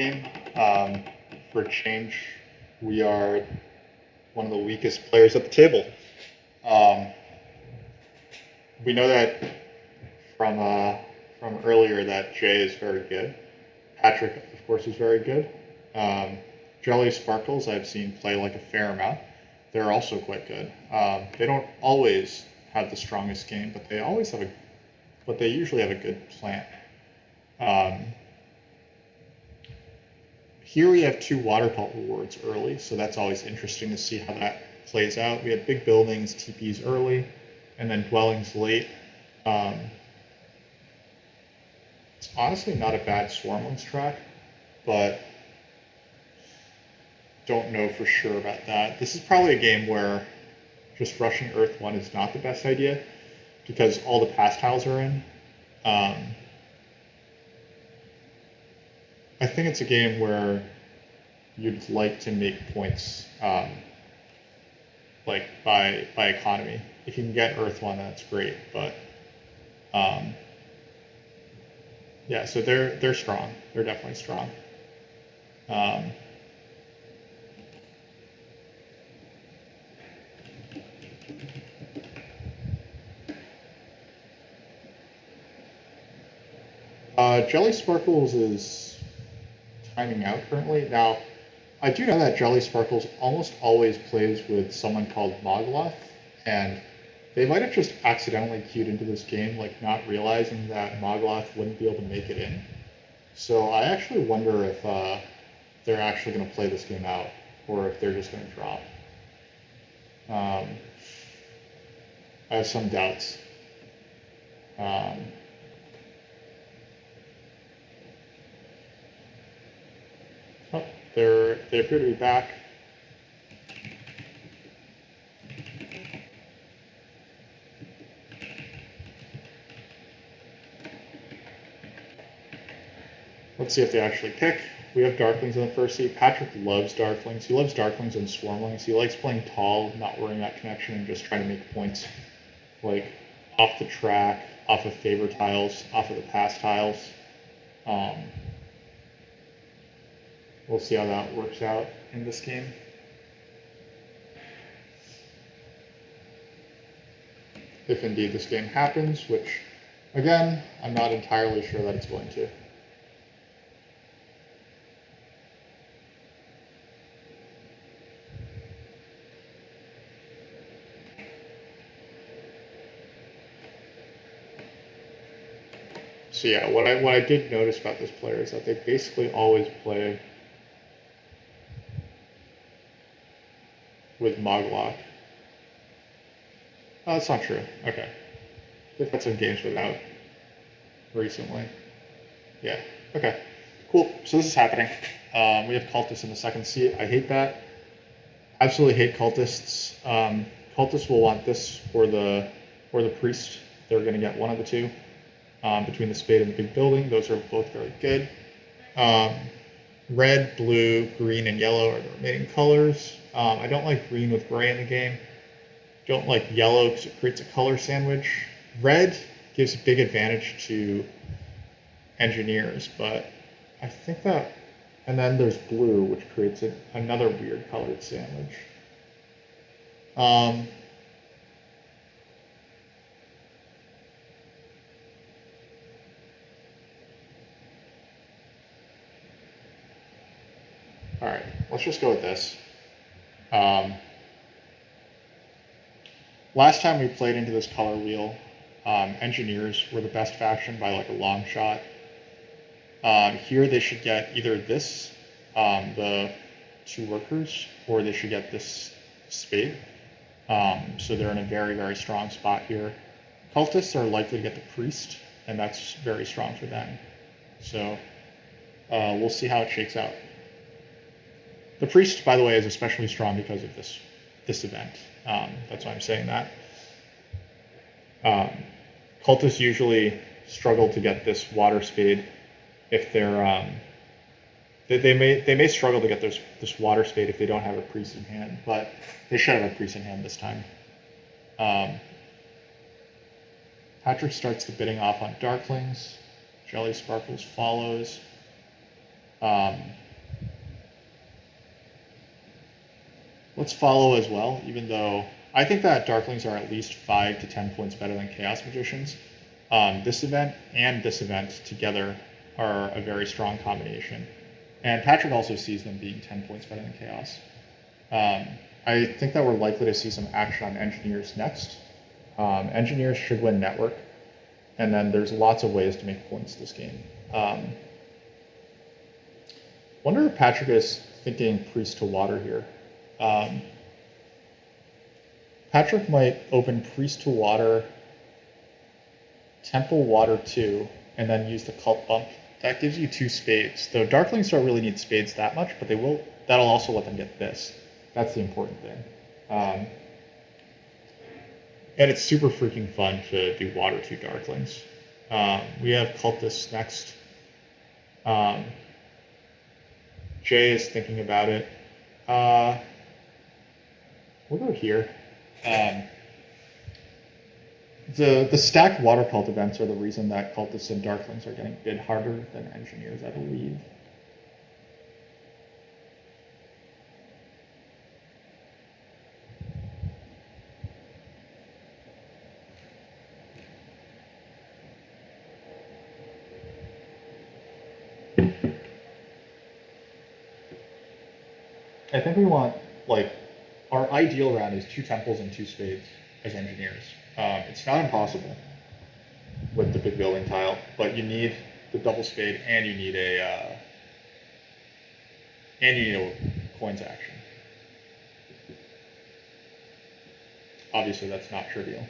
game. For a change, we are one of the weakest players at the table. Um, we know that from earlier that Jay is very good. Patrick, of course, is very good. Um, jellysparklez, I've seen play like a fair amount. They're also quite good. They don't always have the strongest game, but they usually have a good plan. Um, Here we have two water cult rewards early, so that's always interesting to see how that plays out. We have big buildings, TPs early, and then dwellings late. Um, it's honestly not a bad swarmlings track, but don't know for sure about that. This is probably a game where just rushing Earth 1 is not the best idea because all the pass tiles are in. Um, I think it's a game where you'd like to make points like by economy. If you can get Earth 1, that's great. But yeah, so they're strong. They're definitely strong. jellysparklez is timing out currently. Now, I do know that jellysparklez almost always plays with someone called Mogloth, and they might have just accidentally queued into this game, like not realizing that Mogloth wouldn't be able to make it in. So I actually wonder if they're actually going to play this game out, or if they're just going to drop. I have some doubts. Oh, they appear to be back. Let's see if they actually pick. We have darklings in the first seat. Patrick loves darklings. He loves darklings and swarmlings. He likes playing tall, not worrying about connection, and just trying to make points, like off the track, off of favor tiles, off of the pass tiles. We'll see how that works out in this game. If indeed this game happens, which, again, I'm not entirely sure that it's going to. So yeah, what I did notice about this player is that they basically always play with Moglock. Oh, that's not true. Okay. They've had some games without recently. Yeah. Okay. Cool. So this is happening. We have cultists in the second seat. I hate that. Absolutely hate cultists. Cultists will want this or the priest. They're going to get one of the two. Between the spade and the big building, those are both very good. Red, blue, green, and yellow are the remaining colors. I don't like green with gray in the game. Don't like yellow because it creates a color sandwich. Red gives a big advantage to engineers, but I think that, and then there's blue, which creates another weird colored sandwich. All right, let's just go with this. Last time we played into this color wheel, engineers were the best faction by like a long shot. Here they should get either this, the two workers, or they should get this spade. So they're in a very, very strong spot here. Cultists are likely to get the priest, and that's very strong for them. So we'll see how it shakes out. The priest, by the way, is especially strong because of this event. That's why I'm saying that. Cultists usually struggle to get this water spade if they're they may struggle to get this water spade if they don't have a priest in hand, but they should have a priest in hand this time. Patrick starts the bidding off on darklings. jellysparklez follows. Let's follow as well, even though I think that darklings are at least 5 to 10 points better than chaos magicians. This event and this event together are a very strong combination. And Patrick also sees them being 10 points better than chaos. I think that we're likely to see some action on engineers next. Engineers should win network, and then there's lots of ways to make points this game. Wonder if Patrick is thinking priest to water here. Patrick might open priest to water, temple water 2, and then use the cult bump. That gives you 2 spades. Though darklings don't really need spades that much, but that'll also let them get this. That's the important thing. And it's super freaking fun to do water 2 darklings. We have cultists next. Jay is thinking about it. We'll go here. The stacked water cult events are the reason that cultists and darklings are getting bid harder than engineers, I believe. I think we want, like, our ideal round is 2 temples and 2 spades as engineers. It's not impossible with the big building tile, but you need the double spade and you need a coins action. Obviously, that's not trivial.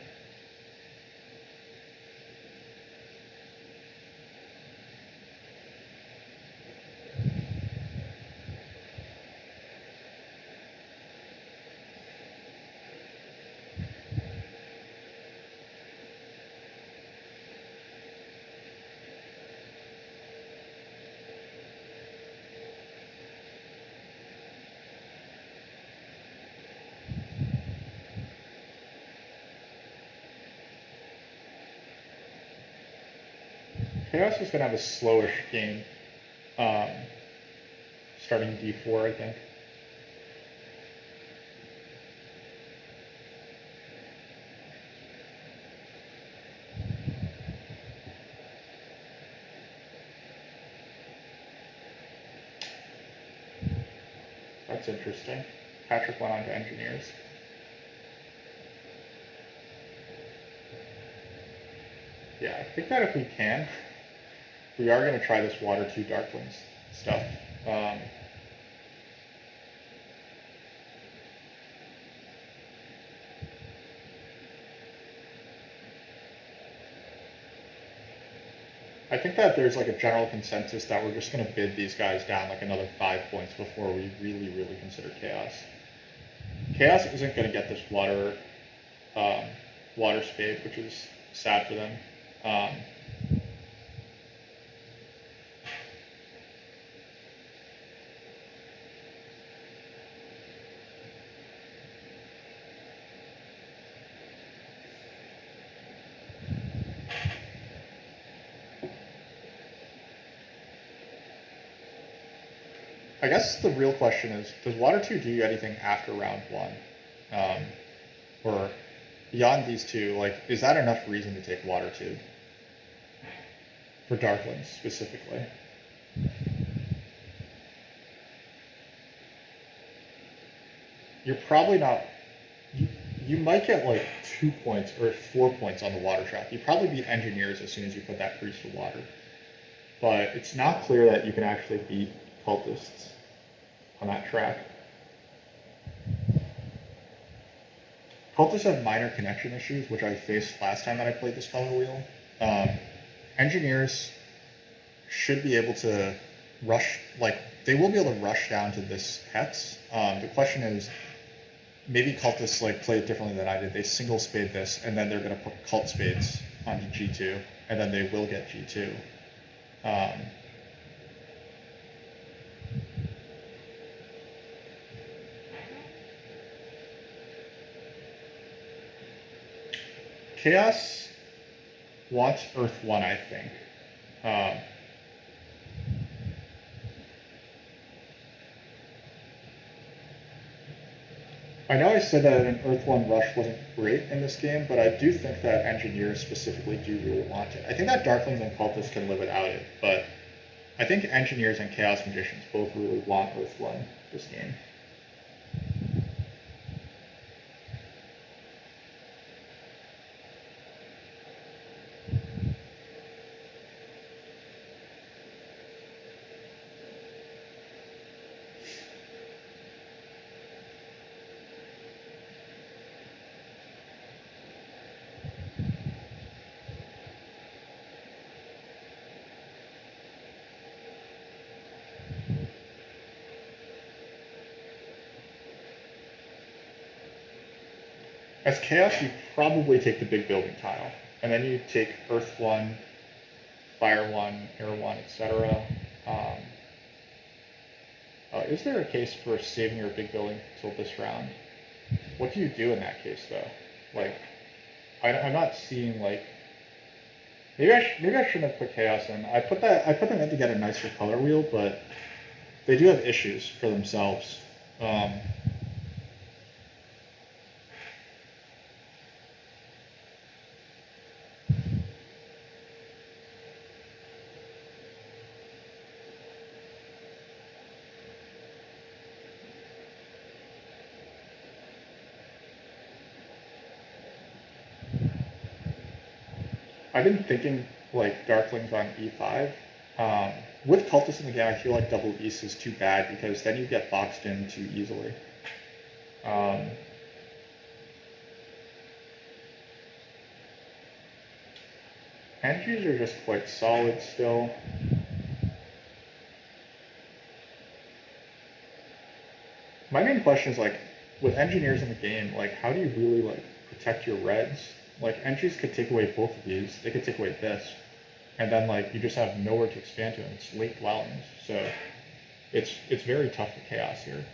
Chaos is going to have a slowish game, starting d4, I think. That's interesting. Patrick went on to engineers. Yeah, I think that if we can, we are going to try this water 2 darklings stuff. I think that there's like a general consensus that we're just going to bid these guys down like another 5 points before we really consider chaos. Chaos isn't going to get this water spade, which is sad for them. I guess the real question is, does water 2 do anything after round 1? Or beyond these two, like, is that enough reason to take water 2? For darklings, specifically. You're probably not... You might get, like, 2 points or 4 points on the water track. You probably beat engineers as soon as you put that priest to water. But it's not clear that you can actually beat cultists on that track. Cultists have minor connection issues, which I faced last time that I played this color wheel. Engineers should be able to rush, like, they will be able to rush down to this hex. The question is, maybe cultists like play it differently than I did. They single spade this, and then they're going to put cult spades onto G2, and then they will get G2. Chaos wants Earth 1, I think. I know I said that an Earth 1 rush wasn't great in this game, but I do think that engineers specifically do really want it. I think that darklings and cultists can live without it, but I think engineers and chaos magicians both really want Earth 1 this game. As chaos, you probably take the big building tile, and then you take Earth 1, Fire 1, Air 1, etc. Is there a case for saving your big building till this round? What do you do in that case, though? Like, I'm not seeing, like... Maybe I shouldn't have put chaos in. I put them in to get a nicer color wheel, but they do have issues for themselves. I've been thinking like darklings on e5. With cultists in the game, I feel like double east is too bad because then you get boxed in too easily. Energies are just quite solid still. My main question is like, with engineers in the game, like how do you really like protect your reds? Like entries could take away both of these. They could take away this, and then like you just have nowhere to expand to, and it's late dwellings. So it's very tough for chaos here.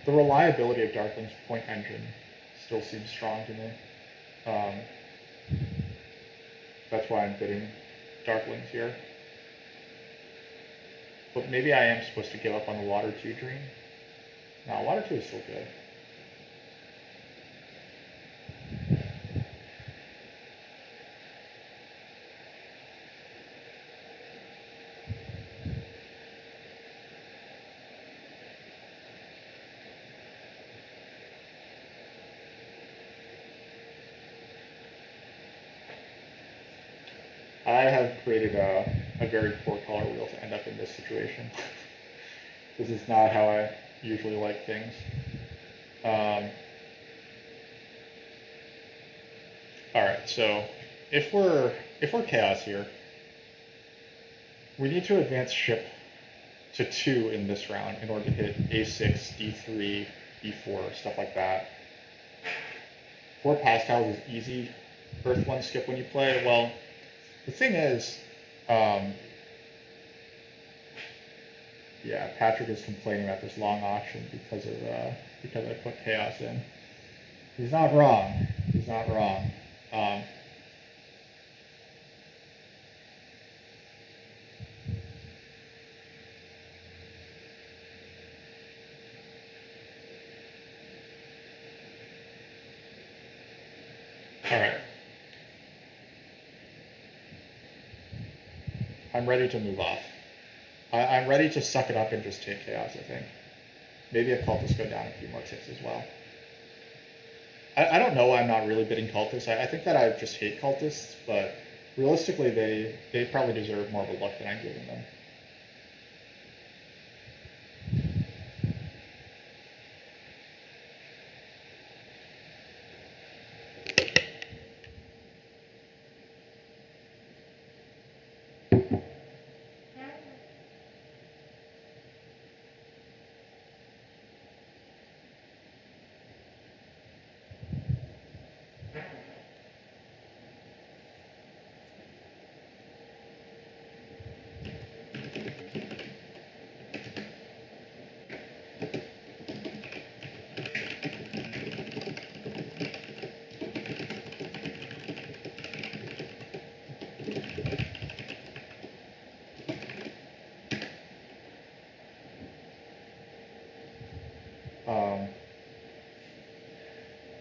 The reliability of Darkling's point engine still seems strong to me. That's why I'm bidding Darklings here. But maybe I am supposed to give up on the Water 2 dream. No, Water 2 is still good. I have created a very poor color wheel to end up in this situation. This is not how I usually like things. Alright, so if we're chaos here, we need to advance ship to 2 in this round in order to hit A6, D3, B4, stuff like that. 4 pass tiles is easy. Earth 1 skip when you play. Well, the thing is, yeah, Patrick is complaining about this long auction because I put chaos in. He's not wrong. He's not wrong. All right. I'm ready to move off. I'm ready to suck it up and just take chaos, I think. Maybe a cultist go down a few more ticks as well. I don't know why I'm not really bidding cultists. I think that I just hate cultists, but realistically, they probably deserve more of a look than I'm giving them.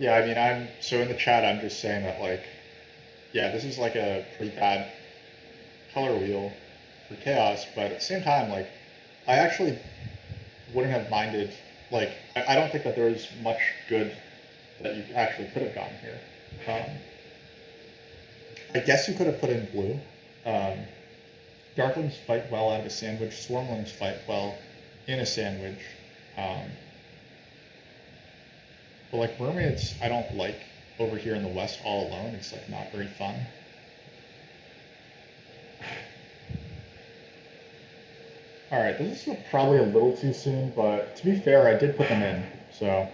Yeah, I mean, so in the chat, I'm just saying that, like, yeah, this is like a pretty bad color wheel for chaos, but at the same time, like, I actually wouldn't have minded, like, I don't think that there was much good that you actually could have gotten here. I guess you could have put in blue. Darklings fight well out of a sandwich, Swarmlings fight well in a sandwich. But like mermaids, I don't like over here in the west all alone. It's like not very fun. All right, this is probably a little too soon, but to be fair, I did put them in. So,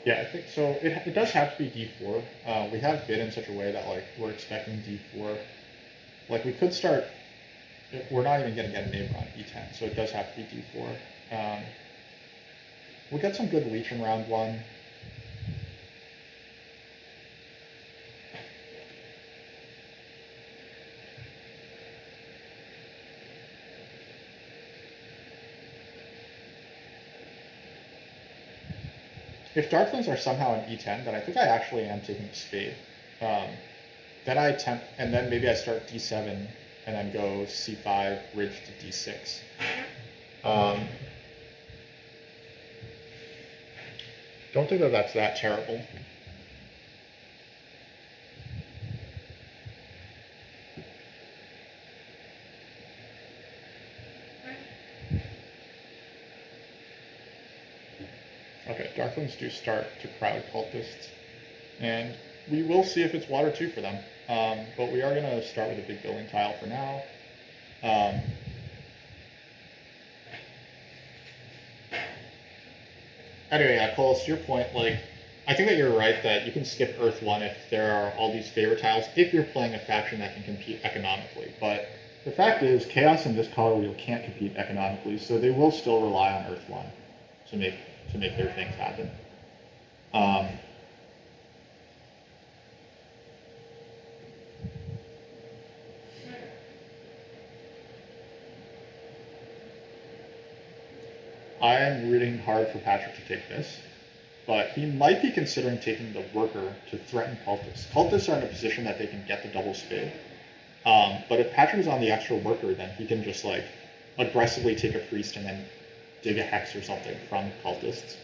yeah, I think so. It does have to be D4. We have bid in such a way that like we're expecting D4. Like we could start. We're not even going to get a neighbor on E10, so it does have to be D4. We'll get some good leech in round 1. If Darklings are somehow an E10, then I think I actually am taking a spade. Then I attempt, and then maybe I start D7 and then go C5, ridge to D6. Don't think that that's that terrible. Okay, Darklings do start to crowd cultists, and we will see if it's water 2 for them. But we are going to start with a big building tile for now. Anyway, Coles, to your point, like, I think that you're right that you can skip Earth 1 if there are all these favorite tiles, if you're playing a faction that can compete economically. But the fact is, Chaos and this color wheel can't compete economically, so they will still rely on Earth 1 to make their things happen. I am rooting hard for Patrick to take this, but he might be considering taking the worker to threaten cultists. Cultists are in a position that they can get the double spade. But if Patrick is on the extra worker, then he can just like aggressively take a priest and then dig a hex or something from cultists.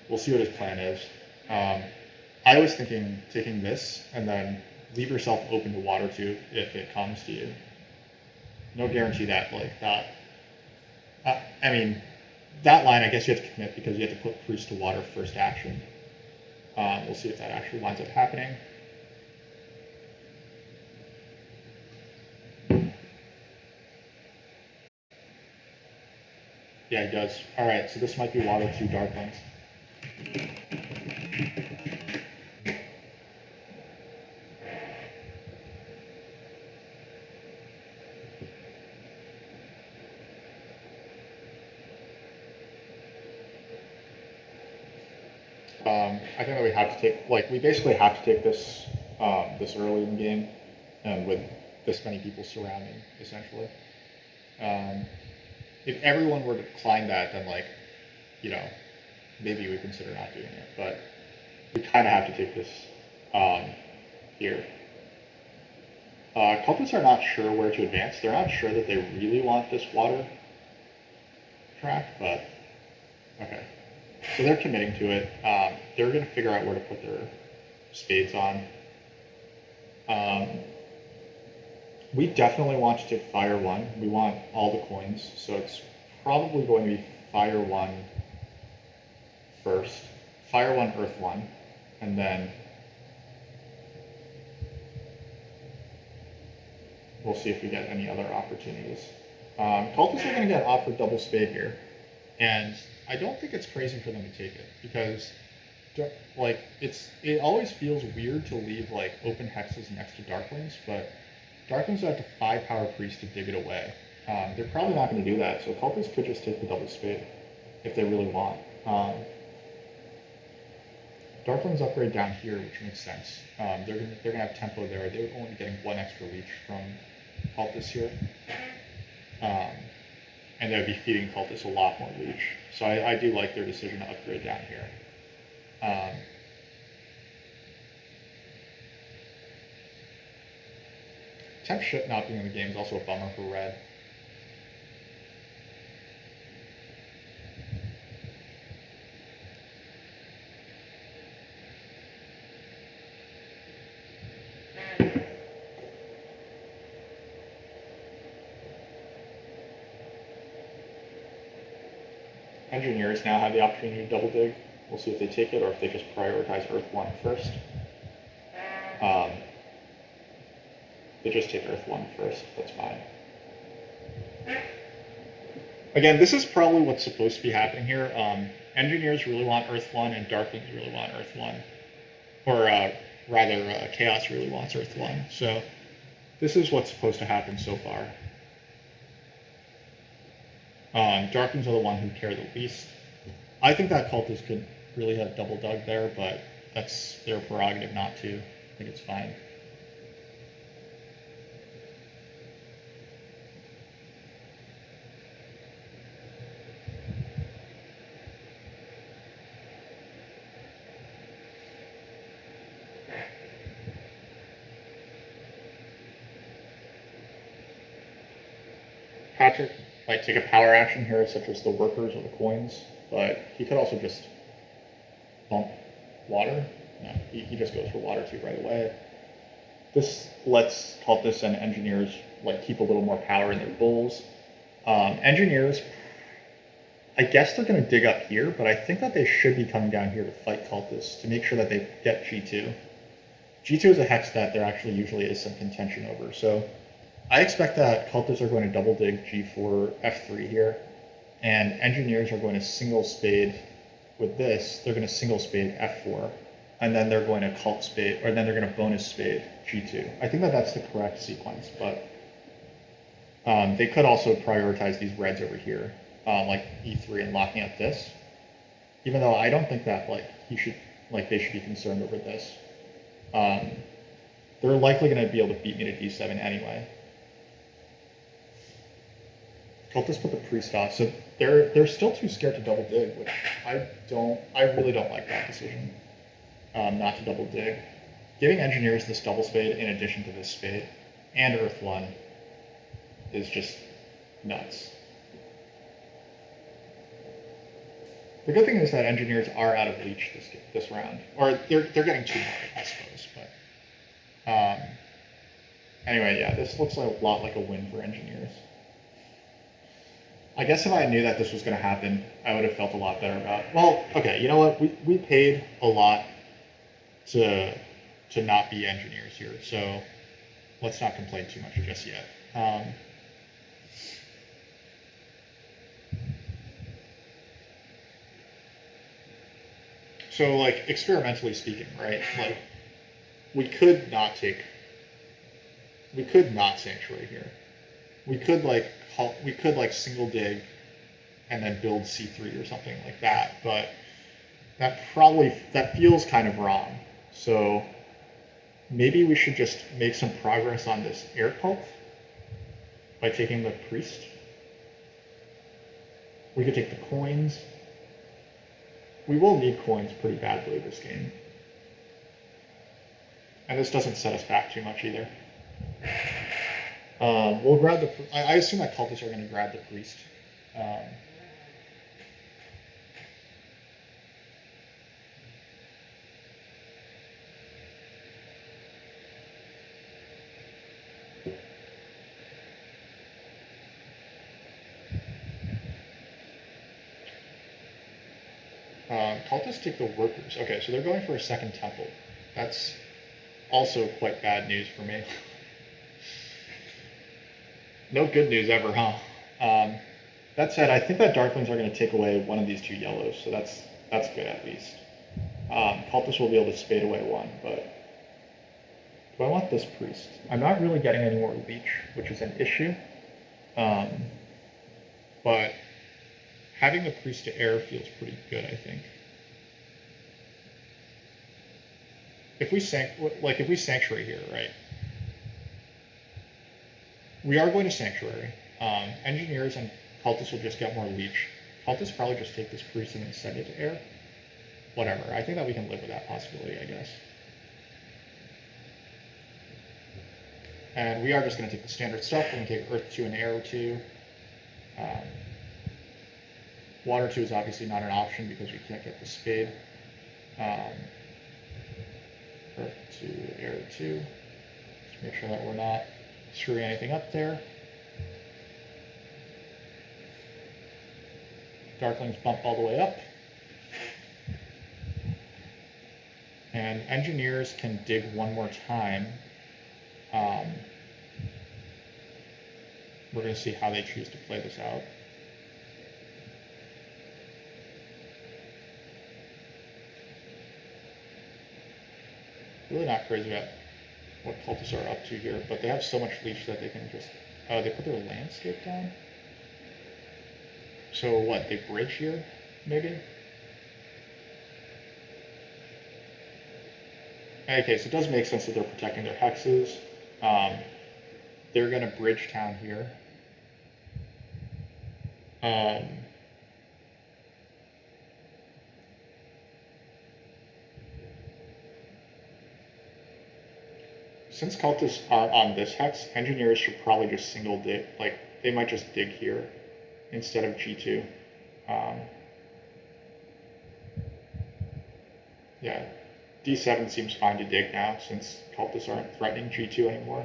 We'll see what his plan is. I was thinking taking this and then leave yourself open to water too if it comes to you. No guarantee that like that. I mean, that line I guess you have to commit because you have to put priest to water first action. We'll see if that actually winds up happening. Yeah, he does. All right, so this might be water 2 Darklings. I think that we have to take, like, we basically have to take this this early in the game, and with this many people surrounding, essentially. If everyone were to decline that, then, like, you know, maybe we consider not doing it, but we kind of have to take this here. Cultists are not sure where to advance. They're not sure that they really want this water track, but okay. So they're committing to it. They're going to figure out where to put their spades on. We definitely want to take Fire 1. We want all the coins, so it's probably going to be Fire 1 first, Fire 1, Earth 1, and then we'll see if we get any other opportunities. Cultists are going to get offered double spade here, and I don't think it's crazy for them to take it because, like, it always feels weird to leave like open hexes next to Darklings, but Darklings have to 5 power priest to dig it away. They're probably not going to do that, so Cultists could just take the double spade if they really want. Darklings upgrade down here, which makes sense. They're gonna have tempo there. They would only be getting one extra leech from cultists here, and they would be feeding cultists a lot more leech. So I do like their decision to upgrade down here. Temp ship not being in the game is also a bummer for red. Engineers now have the opportunity to double dig. We'll see if they take it or if they just prioritize Earth 1 first. They just take Earth 1 first, that's fine. Again, this is probably what's supposed to be happening here. Engineers really want Earth 1 and Darklings really want Earth 1. Or rather, Chaos really wants Earth 1. So this is what's supposed to happen so far. Darklings are the one who care the least. I think that cultists could really have double dug there, but that's their prerogative not to. I think it's fine. Patrick might take a power action here, such as the workers or the coins, but he could also just bump water. No, he just goes for water 2 right away. This lets cultists and engineers like keep a little more power in their bowls. Engineers, I guess they're going to dig up here, but I think that they should be coming down here to fight cultists to make sure that they get G2. G2 is a hex that there actually usually is some contention over, so I expect that cultists are going to double dig G4, F3 here, and engineers are going to single spade with this. They're going to single spade F4, and then they're going to cult spade, or then they're going to bonus spade G2. I think that that's the correct sequence, but they could also prioritize these reds over here, like E3 and locking up this. Even though I don't think that they should be concerned over this. They're likely going to be able to beat me to D7 anyway. Cultists put the priest off, so they're still too scared to double dig, which I really don't like that decision, not to double dig. Giving engineers this double spade in addition to this spade and Earth 1 is just nuts. The good thing is that engineers are out of leech this round, or they're getting 2 more, I suppose. But anyway, yeah, this looks a lot like a win for engineers. I guess if I knew that this was going to happen, I would have felt a lot better about it. Well, okay, you know what? We paid a lot to not be engineers here, so let's not complain too much just yet. So, like, experimentally speaking, right? Like, we could not sanctuary here. We could single dig and then build C3 or something like that, but that feels kind of wrong. So maybe we should just make some progress on this air cult by taking the priest. We could take the coins. We will need coins pretty badly this game. And this doesn't set us back too much either. We'll grab the. I assume that cultists are going to grab the priest. Cultists take the workers. Okay, so they're going for a second temple. That's also quite bad news for me. No good news ever, huh? That said, I think that Darklings are going to take away one of these 2 yellows, so that's good at least. Cultists will be able to spade away 1, but do I want this priest? I'm not really getting any more leech, which is an issue. But having the priest to air feels pretty good, I think. if we sanctuary here, right? We are going to sanctuary. Engineers and cultists will just get more leech. Cultists probably just take this priest and then send it to air. Whatever. I think that we can live with that possibility, I guess. And we are just going to take the standard stuff. We're going to take Earth 2 and Air 2. Water 2 is obviously not an option because we can't get the spade. Earth 2, Air 2. Just make sure that we're not screwing anything up there. Darklings bump all the way up. And engineers can dig one more time. We're going to see how they choose to play this out. Really not crazy about what cultists are up to here, but they have so much leech that they can just... Oh, they put their landscape down? So what, they bridge here, maybe? Okay, so it does make sense that they're protecting their hexes. They're going to bridge town here. Since cultists aren't on this hex, engineers should probably just single dig. Like, they might just dig here instead of G2. Yeah, D7 seems fine to dig now since cultists aren't threatening G2 anymore.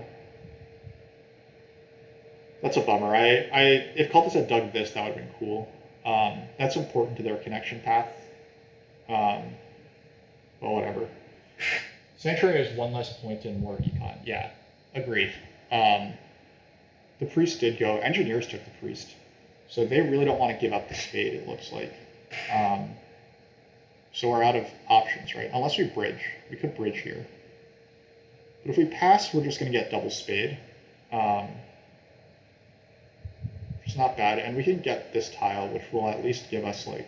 That's a bummer. If cultists had dug this, that would have been cool. That's important to their connection path. Well, whatever. Sanctuary has one less point and more econ. Yeah, agreed. The priest did go. Engineers took the priest. So they really don't want to give up the spade, it looks like. So we're out of options, right? Unless we bridge. We could bridge here. But if we pass, we're just going to get double spade. It's not bad. And we can get this tile, which will at least give us, like...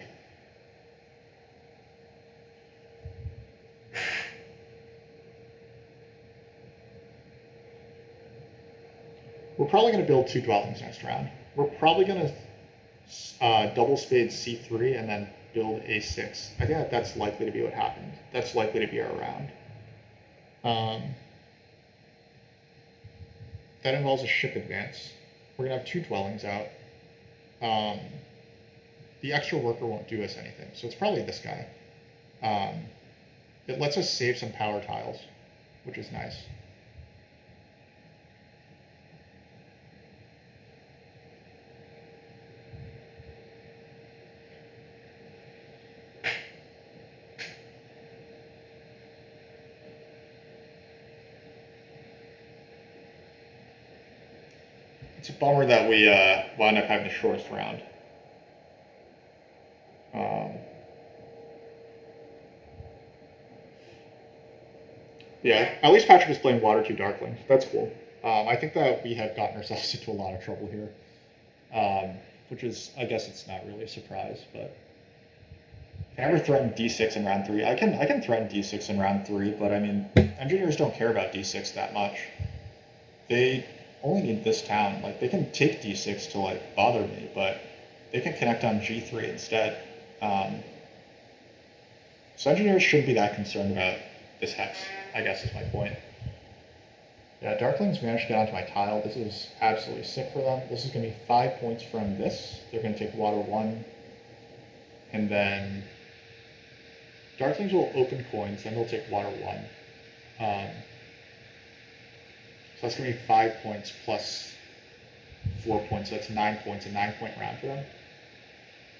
We're probably going to build 2 dwellings next round. We're probably going to double spade C3 and then build A6. I think that's likely to be what happened. That's likely to be our round. That involves a ship advance. We're going to have 2 dwellings out. The extra worker won't do us anything, so it's probably this guy. It lets us save some power tiles, which is nice. It's a bummer that we wound up having the shortest round. Yeah, at least Patrick is playing Water 2 Darklings. That's cool. I think that we have gotten ourselves into a lot of trouble here. Which is, I guess it's not really a surprise, but... Can I ever threaten D6 in round 3? I can threaten D6 in round 3, but I mean, engineers don't care about D6 that much. They only need this town. Like, they can take D6 to, like, bother me, but they can connect on G3 instead. So engineers shouldn't be that concerned about this hex, I guess is my point. Yeah, Darklings managed to get onto my tile. This is absolutely sick for them. This is going to be 5 points from this. They're going to take Water 1. And then Darklings will open coins, then they'll take Water 1. So that's going to be 5 points plus 4 points. So that's 9 points, a 9-point round for them.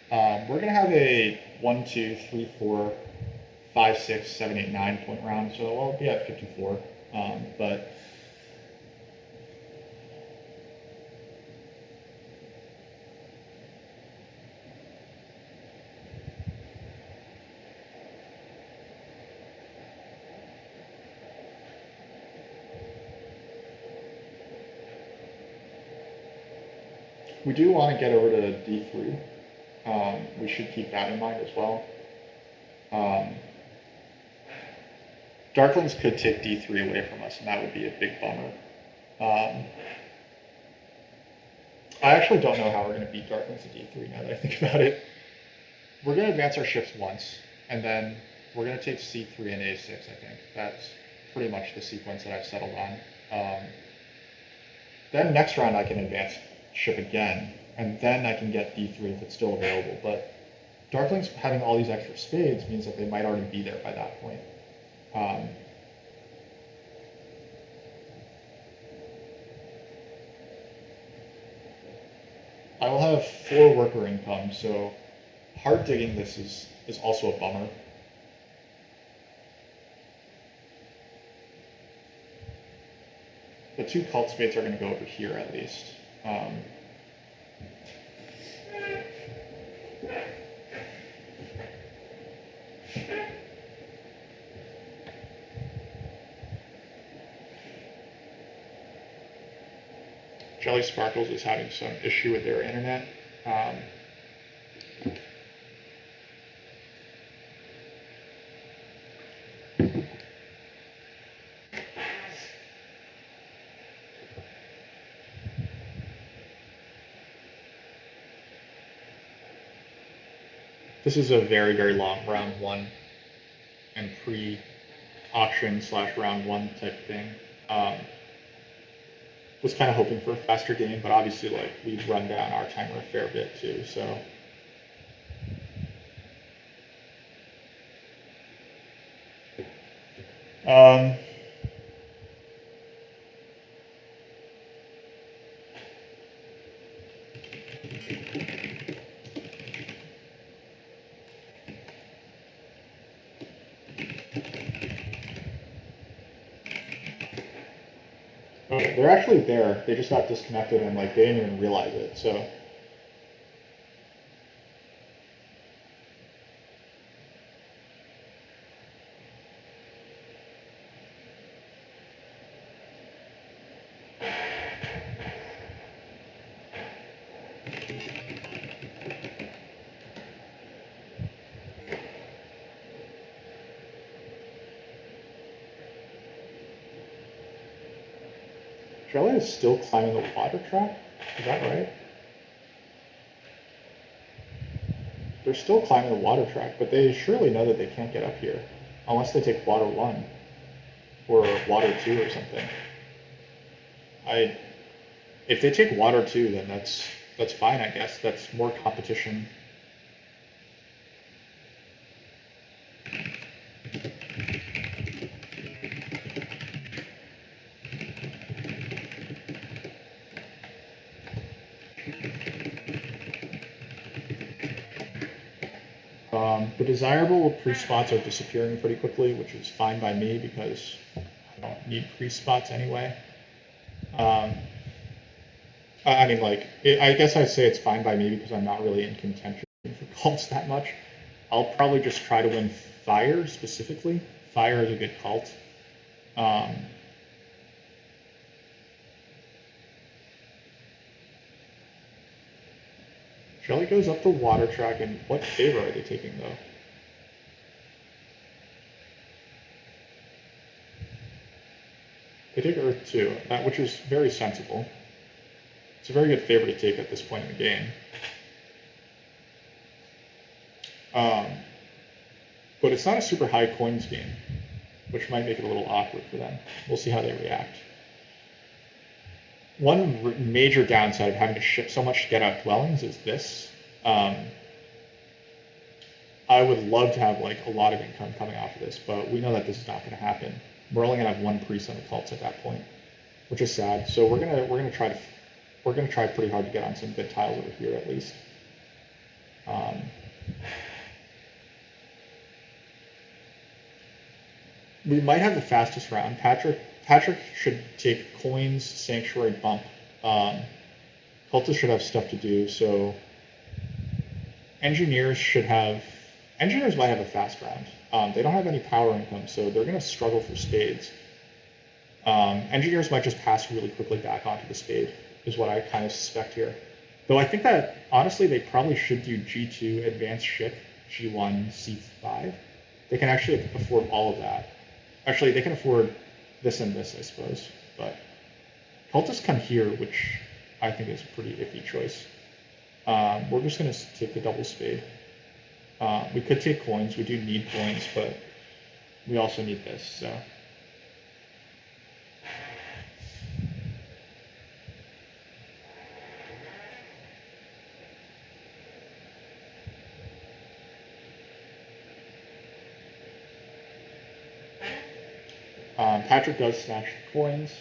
We're going to have a 1, 2, 3, 4, 5, 6, 7, 8, 9-point round. So we'll be at 54. But we do want to get over to D3. We should keep that in mind as well. Darklings could take d3 away from us, and that would be a big bummer. I actually don't know how we're going to beat Darklings at d3 now that I think about it. We're going to advance our ships once, and then we're going to take c3 and a6, I think. That's pretty much the sequence that I've settled on. Then next round I can advance ship again, and then I can get d3 if it's still available. But Darklings having all these extra spades means that they might already be there by that point. I will have 4 worker income, so hard digging this is also a bummer. The 2 cult spades are going to go over here at least. Jellysparklez is having some issue with their internet. This is a very, very long round 1 and pre-auction / round 1 type thing. Was kind of hoping for a faster game, but obviously, like, we've run down our timer a fair bit too, so. Okay, they're actually there. They just got disconnected and like they didn't even realize it. So Jelly is still climbing the water track? Is that right? They're still climbing the water track, but they surely know that they can't get up here. Unless they take water 1. Or water 2 or something. If they take water 2, then that's fine, I guess. That's more competition. The desirable pre-spots are disappearing pretty quickly, which is fine by me because I don't need pre-spots anyway. I mean, like, I guess I say it's fine by me because I'm not really in contention for cults that much. I'll probably just try to win fire specifically. Fire is a good cult. Jelly goes up the water track, and what favor are they taking, though? They take Earth 2, which is very sensible. It's a very good favor to take at this point in the game. But it's not a super high coins game, which might make it a little awkward for them. We'll see how they react. One major downside of having to ship so much to get out dwellings is this. I would love to have like a lot of income coming off of this, but we know that this is not going to happen. We're only going to have 1 priest on the cults at that point, which is sad. So we're gonna try pretty hard to get on some good tiles over here at least. We might have the fastest round. Patrick should take coins, sanctuary, bump. Cultists should have stuff to do, so engineers might have a fast round. They don't have any power income, so they're going to struggle for spades. Engineers might just pass really quickly back onto the spade, is what I kind of suspect here. Though I think that, honestly, they probably should do G2, advanced ship, G1, C5. They can actually afford all of that. Actually, they can afford this and this, I suppose. But cultists come here, which I think is a pretty iffy choice. We're just going to take the double spade. We could take coins. We do need coins, but we also need this. So. Patrick does snatch the coins.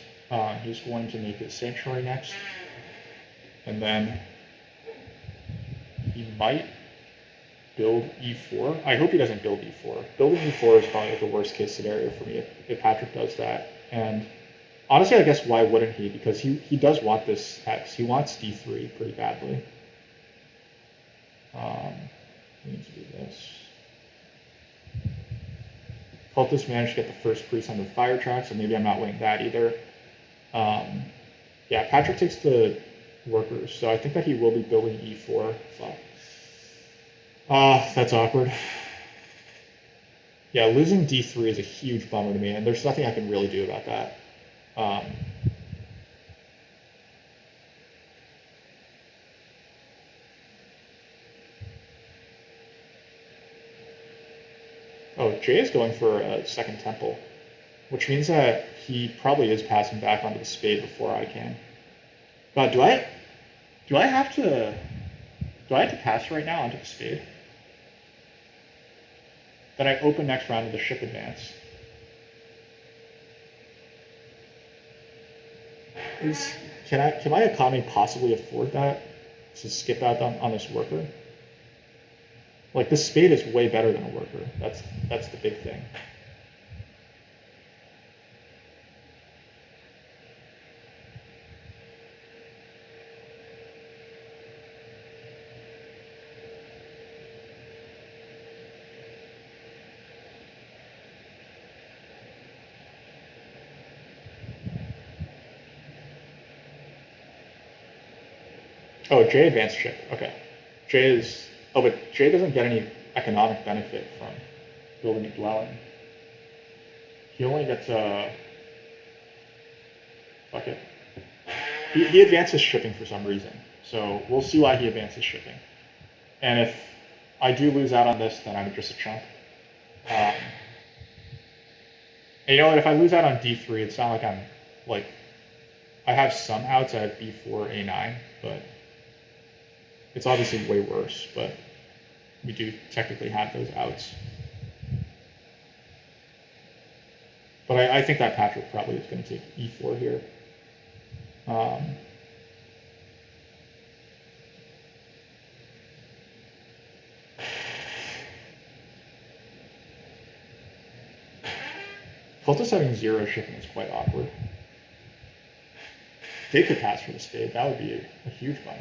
He's going to make his sanctuary next. And then he might build e4. I hope he doesn't build e4. Building e4 is probably like the worst case scenario for me if Patrick does that. And honestly, I guess why wouldn't he? Because he does want this hex. He wants d3 pretty badly. We need to do this. Cultists managed to get the first priest on the fire track, so maybe I'm not winning that either. Yeah, Patrick takes the workers, so I think that he will be building e4. Fuck. That's awkward. Yeah, losing d3 is a huge bummer to me, and there's nothing I can really do about that. Oh, Jay is going for a second temple, which means that he probably is passing back onto the spade before I can. God, do I have to pass right now onto the spade? Then I open next round with the ship advance. Can my economy possibly afford that to skip out on this worker? Like, this spade is way better than a worker. That's the big thing. Oh, Jay advanced ship. Okay. But Jay doesn't get any economic benefit from building a dwelling. He only gets fuck it. He advances shipping for some reason. So we'll see why he advances shipping. And if I do lose out on this, then I'm just a chump. And you know what? If I lose out on d3, it's not like I have some outs. I have b4, a9, but it's obviously way worse. But we do technically have those outs. But I think that Patrick probably is going to take e4 here. Cultists having 0 shipping is quite awkward. They could pass for the spade. That would be a huge bummer.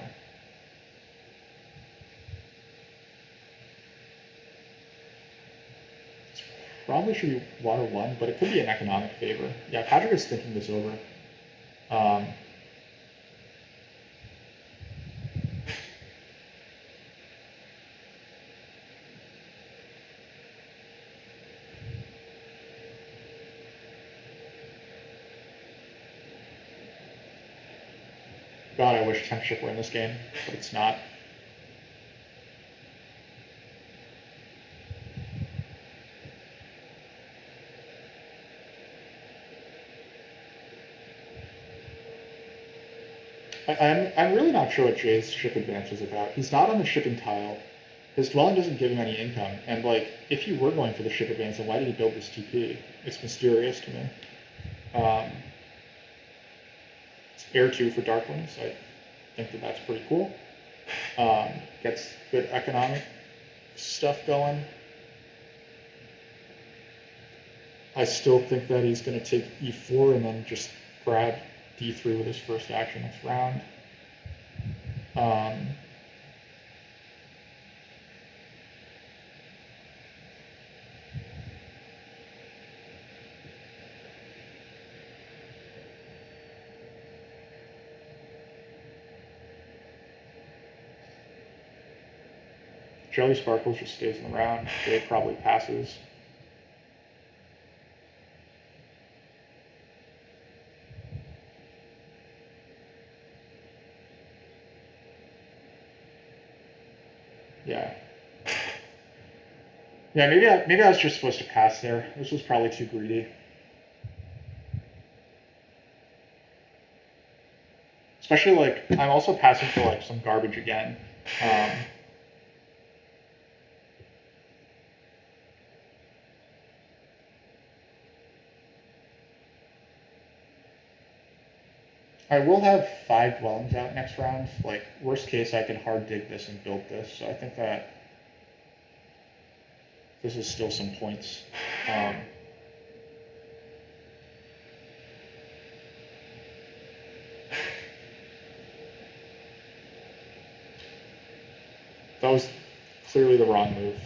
Probably should be water 1, but it could be an economic favor. Yeah, Patrick is thinking this over. God, I wish 10th ship were in this game, but it's not. I'm really not sure what Jay's ship advance is about. He's not on the shipping tile. His dwelling doesn't give him any income. And, like, if he were going for the ship advance, then why did he build this TP? It's mysterious to me. It's Air 2 for Darklings. I think that that's pretty cool. Gets good economic stuff going. I still think that he's going to take e4 and then just grab d3 with his first action next round. Jellysparklez just stays in the round. Jay probably passes. Yeah. Yeah, maybe I was just supposed to pass there. This was probably too greedy. Especially like I'm also passing for like some garbage again. I will have 5 dwellings out next round. Like worst case, I can hard dig this and build this. So I think that this is still some points. That was clearly the wrong move.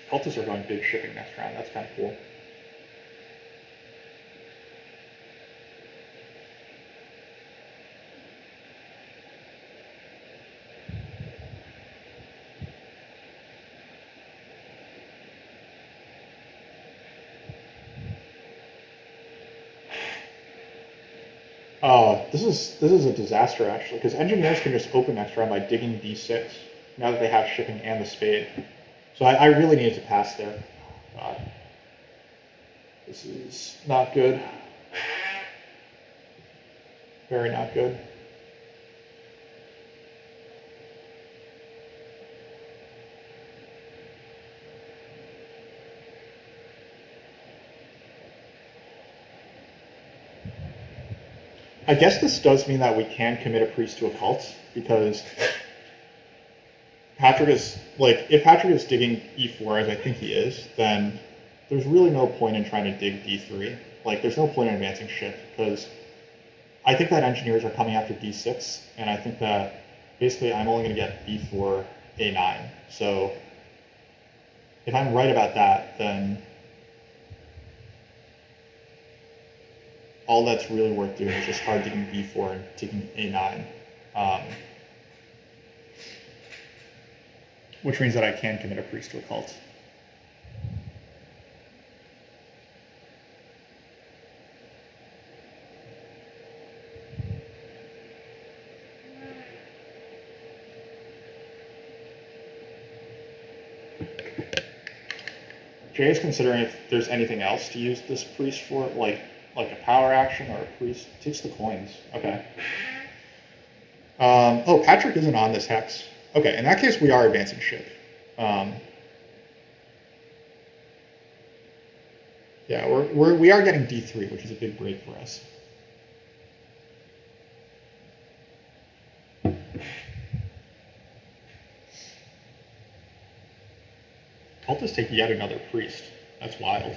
Cultists are going big shipping next round. That's kind of cool. Oh, this is a disaster actually, because engineers can just open next round by digging D6 now that they have shipping and the spade. So I really needed to pass there. God. This is not good. Very not good. I guess this does mean that we can commit a priest to a cult, because Patrick is, like, if Patrick is digging E4, as I think he is, then there's really no point in trying to dig D3. Like, there's no point in advancing ship, because I think that engineers are coming after D6, and I think that basically I'm only going to get B4, A9. So if I'm right about that, then all that's really worth doing is just hard digging B4 and digging A9. Which means that I can commit a priest to a cult. Jay is considering if there's anything else to use this priest for, like a power action or a priest. It takes the coins. Okay. Oh, Patrick isn't on this hex. Okay, in that case, we are advancing ship. Yeah, we are getting D3, which is a big break for us. Cultists take yet another priest. That's wild.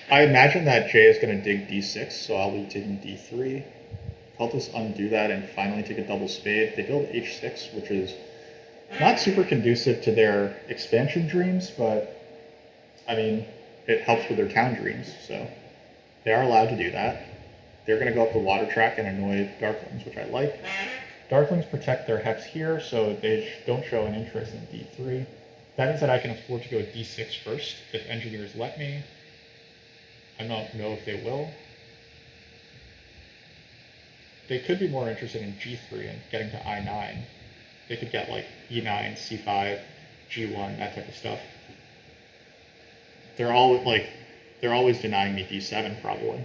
I imagine that Jay is going to dig D6, so I'll be digging D3. Cultists undo that and finally take a double spade. They build H6, which is not super conducive to their expansion dreams, but I mean, it helps with their town dreams, so they are allowed to do that. They're going to go up the water track and annoy darklings, which I like. Darklings protect their hex here, so they don't show an interest in D3. That means that I can afford to go D6 first if engineers let me. I don't know if they will. They could be more interested in G3 and getting to I9. They could get like E9, C5, G1, that type of stuff. They're always denying me D7 probably.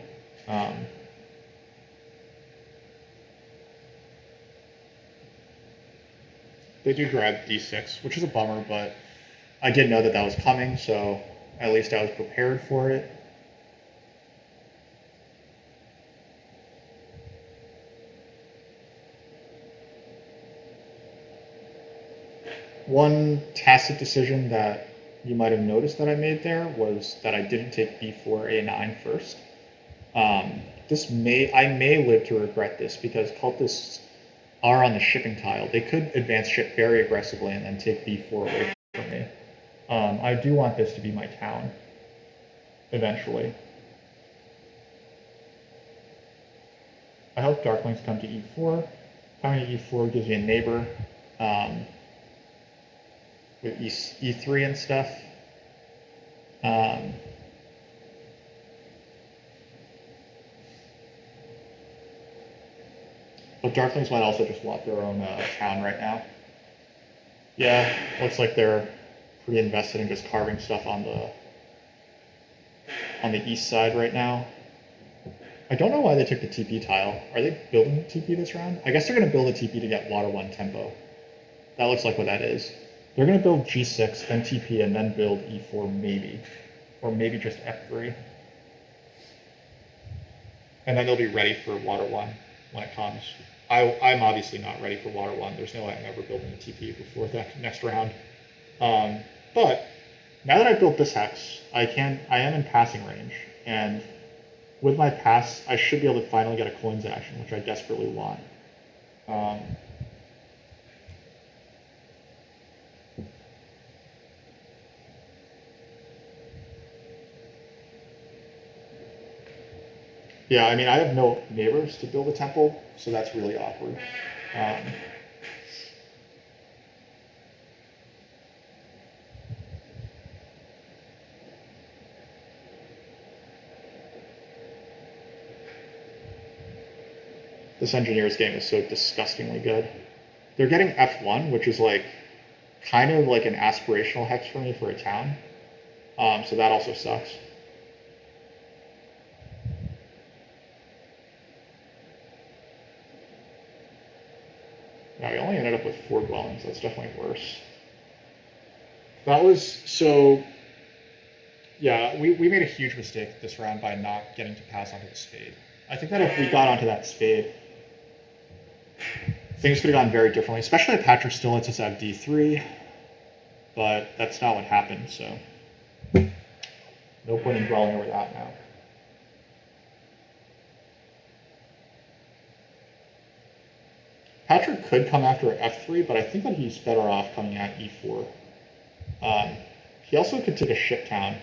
They do grab D6, which is a bummer, but I did know that that was coming, so at least I was prepared for it. One tacit decision that you might have noticed that I made there was that I didn't take b4, a9 first. I may live to regret this because cultists are on the shipping tile. They could advance ship very aggressively and then take b4 away from me. I do want this to be my town eventually. I hope darklings come to e4. Coming to e4 gives me a neighbor with e3 and stuff. But darklings might also just want their own town right now. Yeah, looks like they're pretty invested in just carving stuff on the east side right now. I don't know why they took the TP tile. Are they building the TP this round? I guess they're going to build a TP to get water 1 tempo. That looks like what that is. They're going to build G6, then TP, and then build E4 maybe. Or maybe just F3. And then they'll be ready for water 1 when it comes. I'm obviously not ready for water 1. There's no way I'm ever building a TP before that next round. But now that I've built this hex, I am in passing range. And with my pass, I should be able to finally get a coins action, which I desperately want. Yeah, I mean, I have no neighbors to build a temple, so that's really awkward. This engineer's game is so disgustingly good. They're getting F1, which is like kind of like an aspirational hex for me for a town. So that also sucks. Yeah, we only ended up with 4 dwellings. That's definitely worse. That was so. Yeah, we made a huge mistake this round by not getting to pass onto the spade. I think that if we got onto that spade, things could have gone very differently, especially if Patrick still lets us have d3, but that's not what happened, so no point in dwelling over that now. Patrick could come after f3, but I think that he's better off coming at e4. He also could take a ship town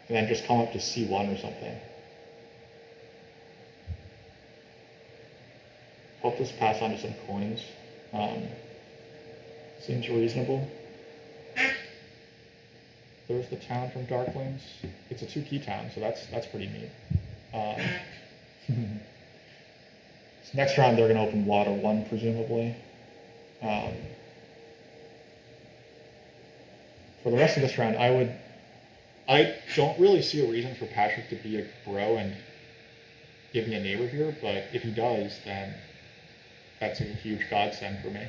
and then just come up to c1 or something. Hope this pass on to some coins. Seems reasonable. There's the town from Darklings. It's a 2-key town, so that's pretty neat. So next round they're going to open water 1 presumably. For the rest of this round, I don't really see a reason for Patrick to be a bro and give me a neighbor here, but if he does, then that's a huge godsend for me.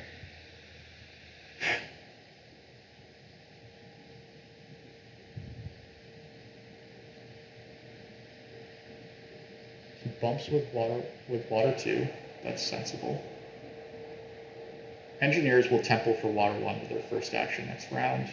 He bumps with water 2. That's sensible. Engineers will temple for water 1 with their first action next round.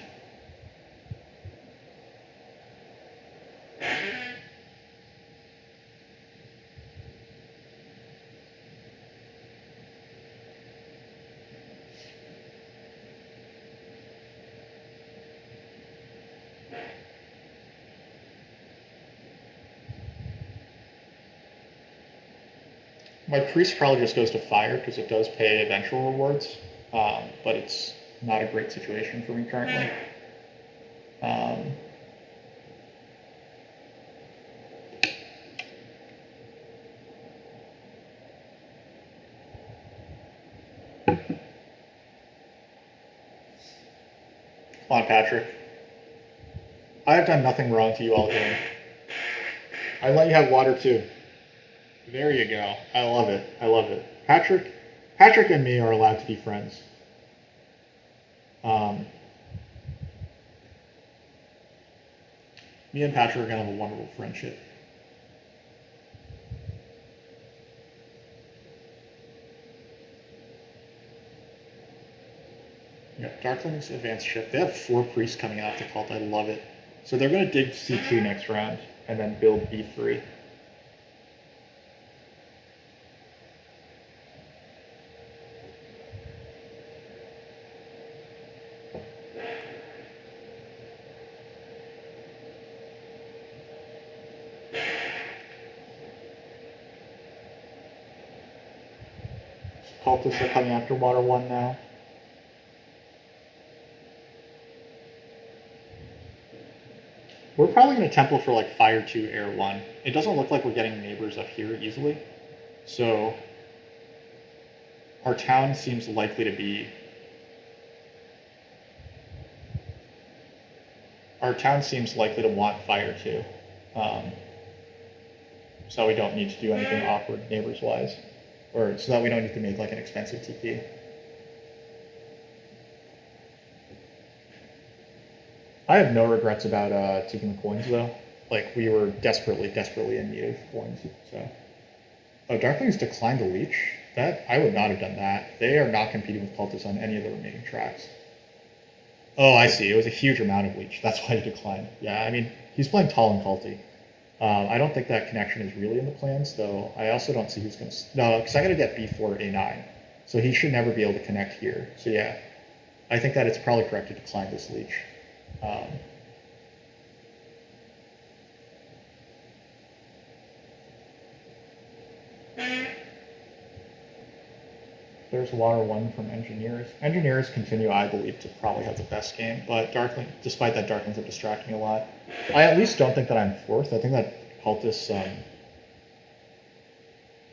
My priest probably just goes to fire because it does pay eventual rewards, but it's not a great situation for me currently. Come on, Patrick. I have done nothing wrong to you all game. I let you have water too. There you go. I love it. I love it. Patrick and me are allowed to be friends. Me and Patrick are going to have a wonderful friendship. Yeah, darklings advanced ship. They have 4 priests coming out to cult. I love it. So they're going to dig C2 next round and then build B3. Cultists are coming after water 1 now. We're probably going to temple for like fire 2, air 1. It doesn't look like we're getting neighbors up here easily. So our town seems likely to be... Our town seems likely to want fire 2. So we don't need to do anything awkward neighbors-wise. Or so that we don't need to make like an expensive TP. I have no regrets about taking the coins though. Like we were desperately in need of coins. So, oh, darklings declined the leech. That I would not have done that. They are not competing with cultists on any of the remaining tracks. Oh, I see. It was a huge amount of leech. That's why he declined. Yeah, I mean he's playing tall and culty. I don't think that connection is really in the plans, though. I also don't see who's going to... No, because I'm going to get B4, A9. So he should never be able to connect here. So yeah, I think that it's probably correct to decline this leech. There's water 1 from engineers. Engineers continue, I believe, to probably have the best game, but Darkling, despite that, darklings have distracted me a lot. I at least don't think that I'm 4th. I think that cultists...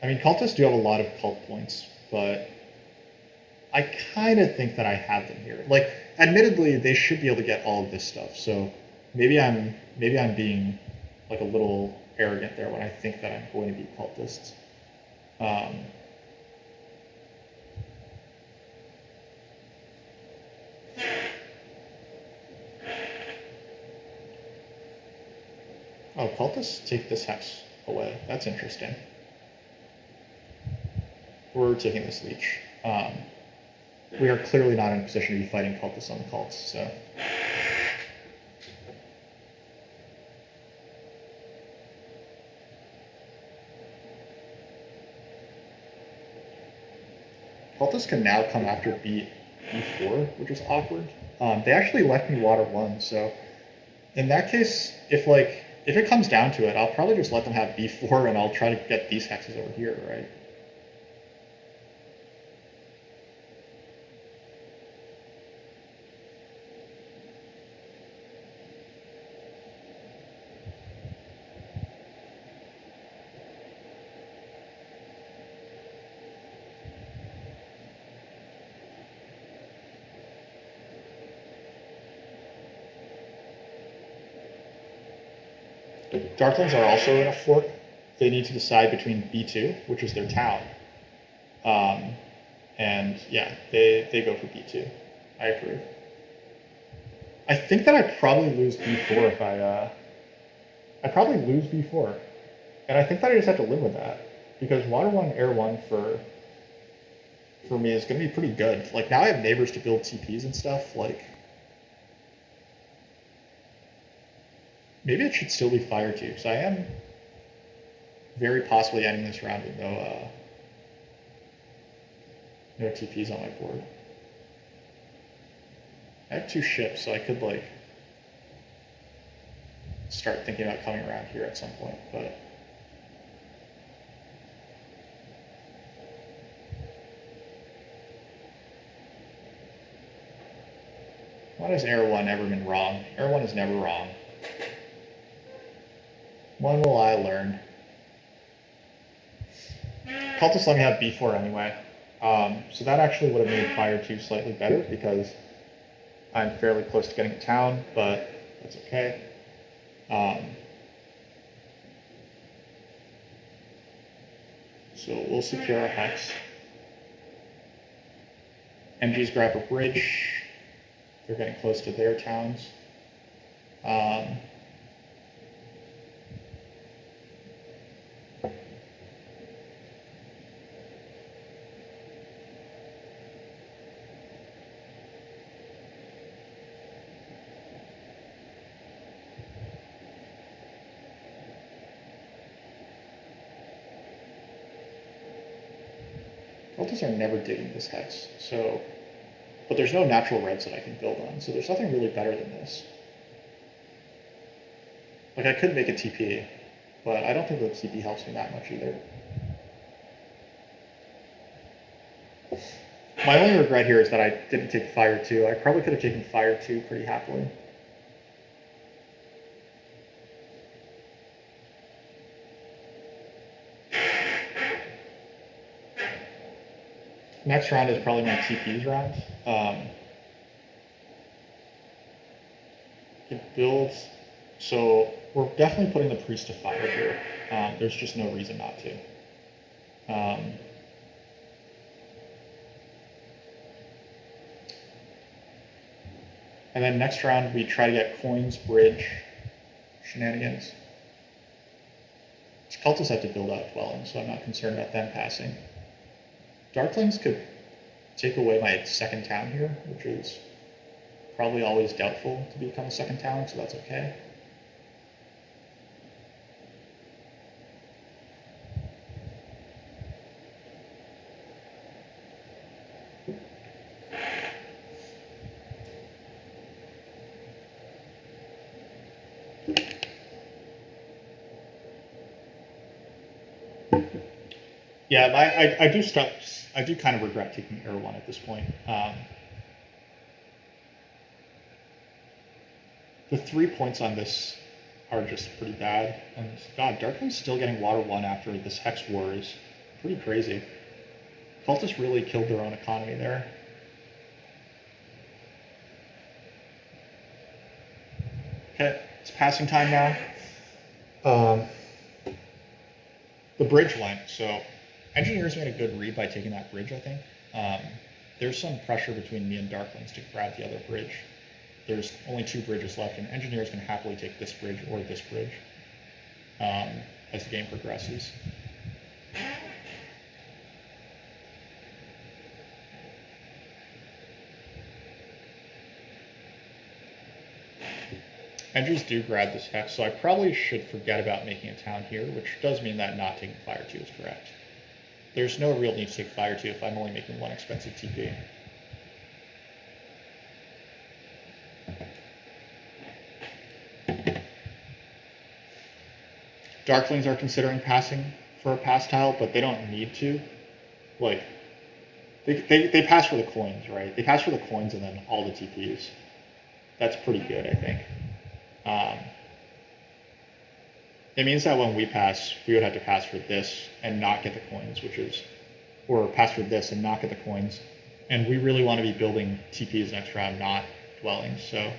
I mean, cultists do have a lot of cult points, but I kind of think that I have them here. Like, admittedly, they should be able to get all of this stuff. So maybe I'm being like a little arrogant there when I think that I'm going to be cultists. Oh, cultists take this hex away. That's interesting. We're taking this leech. We are clearly not in a position to be fighting cultists on the cults, so. Cultists can now come after B4, which is awkward. They actually left me water 1, so in that case, if it comes down to it, I'll probably just let them have B4 and I'll try to get these hexes over here, right? Darklings are also in a fork. They need to decide between B2, which is their town. And yeah, they go for B2. I approve. I think that I'd probably lose B4 if I'd probably lose B4. And I think that I just have to live with that. Because water 1, air 1 for me is going to be pretty good. Like, now I have neighbors to build TPs and stuff. Like, maybe it should still be fire 2, because I am very possibly ending this round with no TPs on my board. I have 2 ships, so I could, like, start thinking about coming around here at some point, but... When has Air 1 ever been wrong? Air 1 is never wrong. When will I learn? Cultists let me have B4 anyway. So that actually would have made Fire 2 slightly better because I'm fairly close to getting a town, but that's okay. So we'll secure our hex. MGs grab a bridge. They're getting close to their towns. cultists are never digging this hex, so... But there's no natural reds that I can build on, so there's nothing really better than this. Like, I could make a TP, but I don't think the TP helps me that much either. My only regret here is that I didn't take Fire 2. I probably could have taken Fire 2 pretty happily. Next round is probably my TPs round. It builds, so we're definitely putting the priest to fire here. There's just no reason not to. And then next round we try to get coins, bridge, shenanigans. Cultists have to build out dwellings, so I'm not concerned about them passing. Darklings could take away my second town here, which is probably always doubtful to become a second town, so that's okay. Yeah, I do kind of regret taking Air 1 at this point. The 3 points on this are just pretty bad. And God, Darkling's still getting Water 1 after this Hex War is pretty crazy. Cultists really killed their own economy there. Okay, it's passing time now. The bridge went, so Engineers made a good read by taking that bridge, I think. There's some pressure between me and Darklings to grab the other bridge. There's only 2 bridges left, and Engineers can happily take this bridge or this bridge as the game progresses. Engineers do grab this hex, so I probably should forget about making a town here, which does mean that not taking Fire 2 is correct. There's no real need to take Fire 2 if I'm only making 1 expensive TP. Darklings are considering passing for a pass tile, but they don't need to. Like, they pass for the coins, right? They pass for the coins and then all the TPs. That's pretty good, I think. It means that when we pass, we would have to pass for this and not get the coins, or pass for this and not get the coins. And we really want to be building TPs next round, not dwellings. So,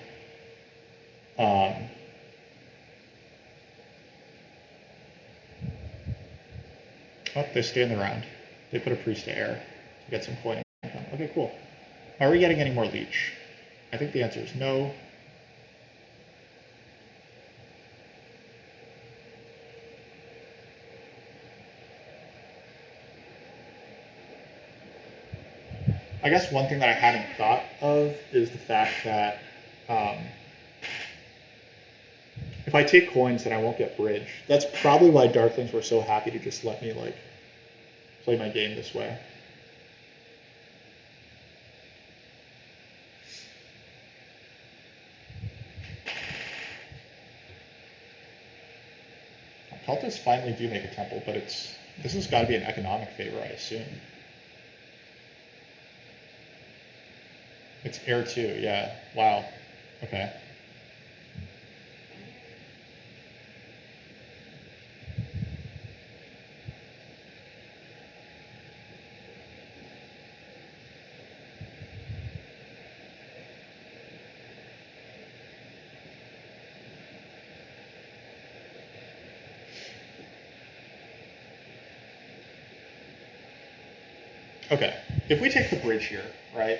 oh, they stay in the round. They put a priest to air to get some coin income. Okay, cool. Are we getting any more leech? I think the answer is no. I guess one thing that I hadn't thought of is the fact that if I take coins, then I won't get bridge. That's probably why Darklings were so happy to just let me like play my game this way. Cultists finally do make a temple, but this has got to be an economic favor, I assume. It's air 2, yeah. Wow. Okay. Okay, if we take the bridge here, right?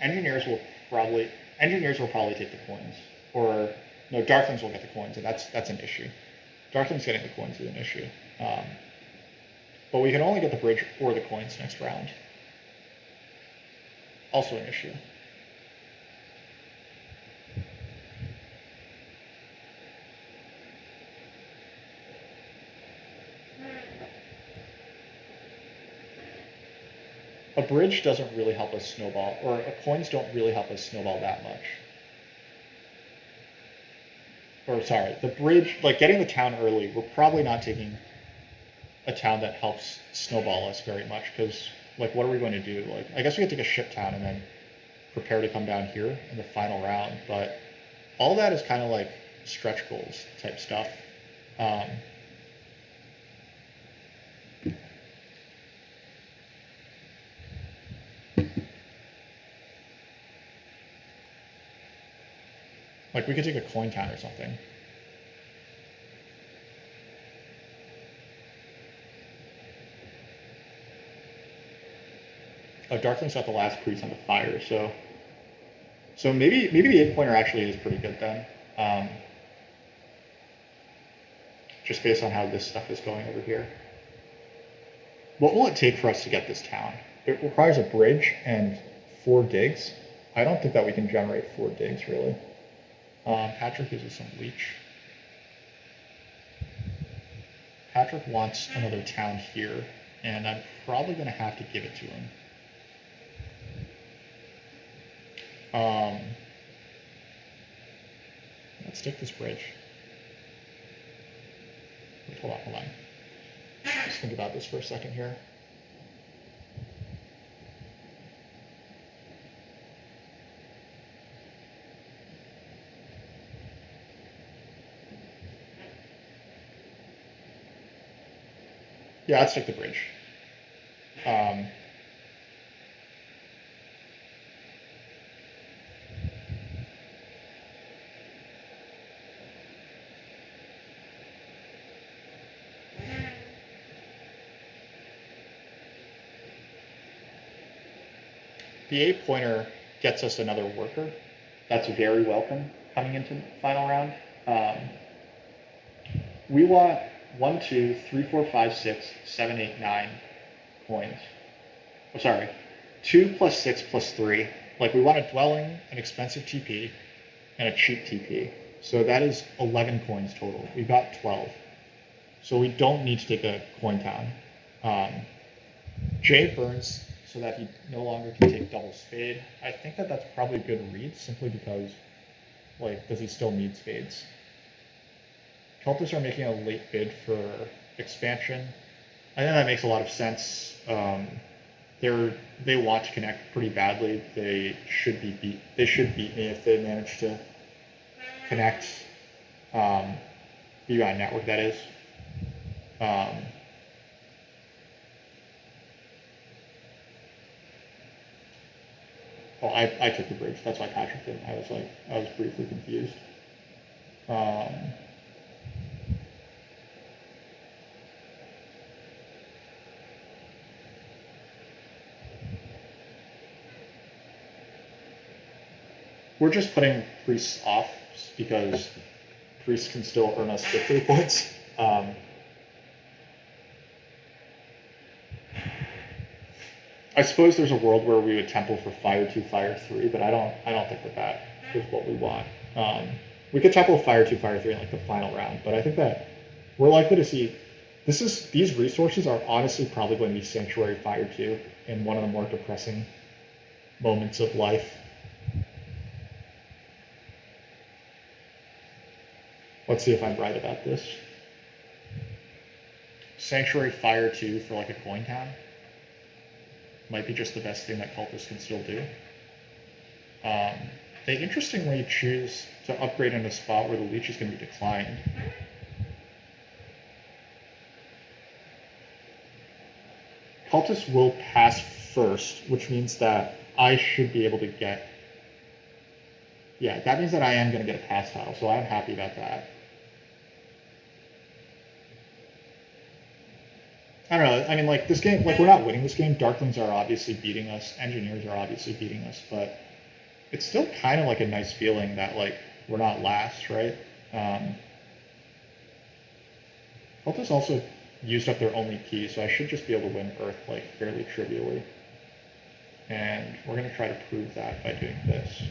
Engineers will probably take the coins, or no, Darklings will get the coins, and that's an issue. Darklings getting the coins is an issue, but we can only get the bridge or the coins next round. Also an issue. a bridge doesn't really help us snowball, or coins don't really help us snowball that much. Or sorry, the bridge, like getting the town early, we're probably not taking a town that helps snowball us very much, because like what are we going to do? Like I guess we could take a ship town and then prepare to come down here in the final round, but all that is kind of like stretch goals type stuff. Like we could take a coin town or something. Oh, Darkling's got the last priest on the fire, so maybe the 8-pointer actually is pretty good then. Just based on how this stuff is going over here. What will it take for us to get this town? It requires a bridge and 4 digs. I don't think that we can generate 4 digs really. Patrick uses some leech. Patrick wants another town here, and I'm probably going to have to give it to him. Let's take this bridge. Wait, hold on. Just think about this for a second here. Yeah, let's take the bridge. The 8-pointer gets us another worker. That's very welcome coming into the final round. We want 1, 2, 3, 4, 5, 6, 7, 8, 9 coins. Oh, sorry. 2 plus 6 plus 3. Like we want a dwelling, an expensive TP, and a cheap TP. So that is 11 coins total. We got 12. So we don't need to take a coin town. Jay burns so that he no longer can take double spade. I think that that's probably a good read, simply because, like, does he still need spades? Cultists are making a late bid for expansion. I think that makes a lot of sense. They want to connect pretty badly. They should beat me if they manage to connect. BUI network, that is. Oh, I took the bridge. That's why Patrick didn't. I was briefly confused. We're just putting priests off because priests can still earn us victory points. I suppose there's a world where we would temple for fire 2, fire 3, but I don't think that is what we want. We could temple fire 2, fire 3 in like the final round, but I think that we're likely to see these resources are honestly probably going to be sanctuary fire 2 in one of the more depressing moments of life. Let's see if I'm right about this. Sanctuary fire 2 for like a coin town might be just the best thing that cultists can still do. They interestingly choose to upgrade in a spot where the leech is going to be declined. Cultists will pass first, which means that I should be able to get... Yeah, that means that I am going to get a pass tile, so I'm happy about that. I don't know, I mean, like, this game, like, we're not winning this game. Darklings are obviously beating us. Engineers are obviously beating us, but it's still kind of like a nice feeling that, like, we're not last, right? Cultists also used up their only key, so I should just be able to win Earth, like, fairly trivially. And we're going to try to prove that by doing this.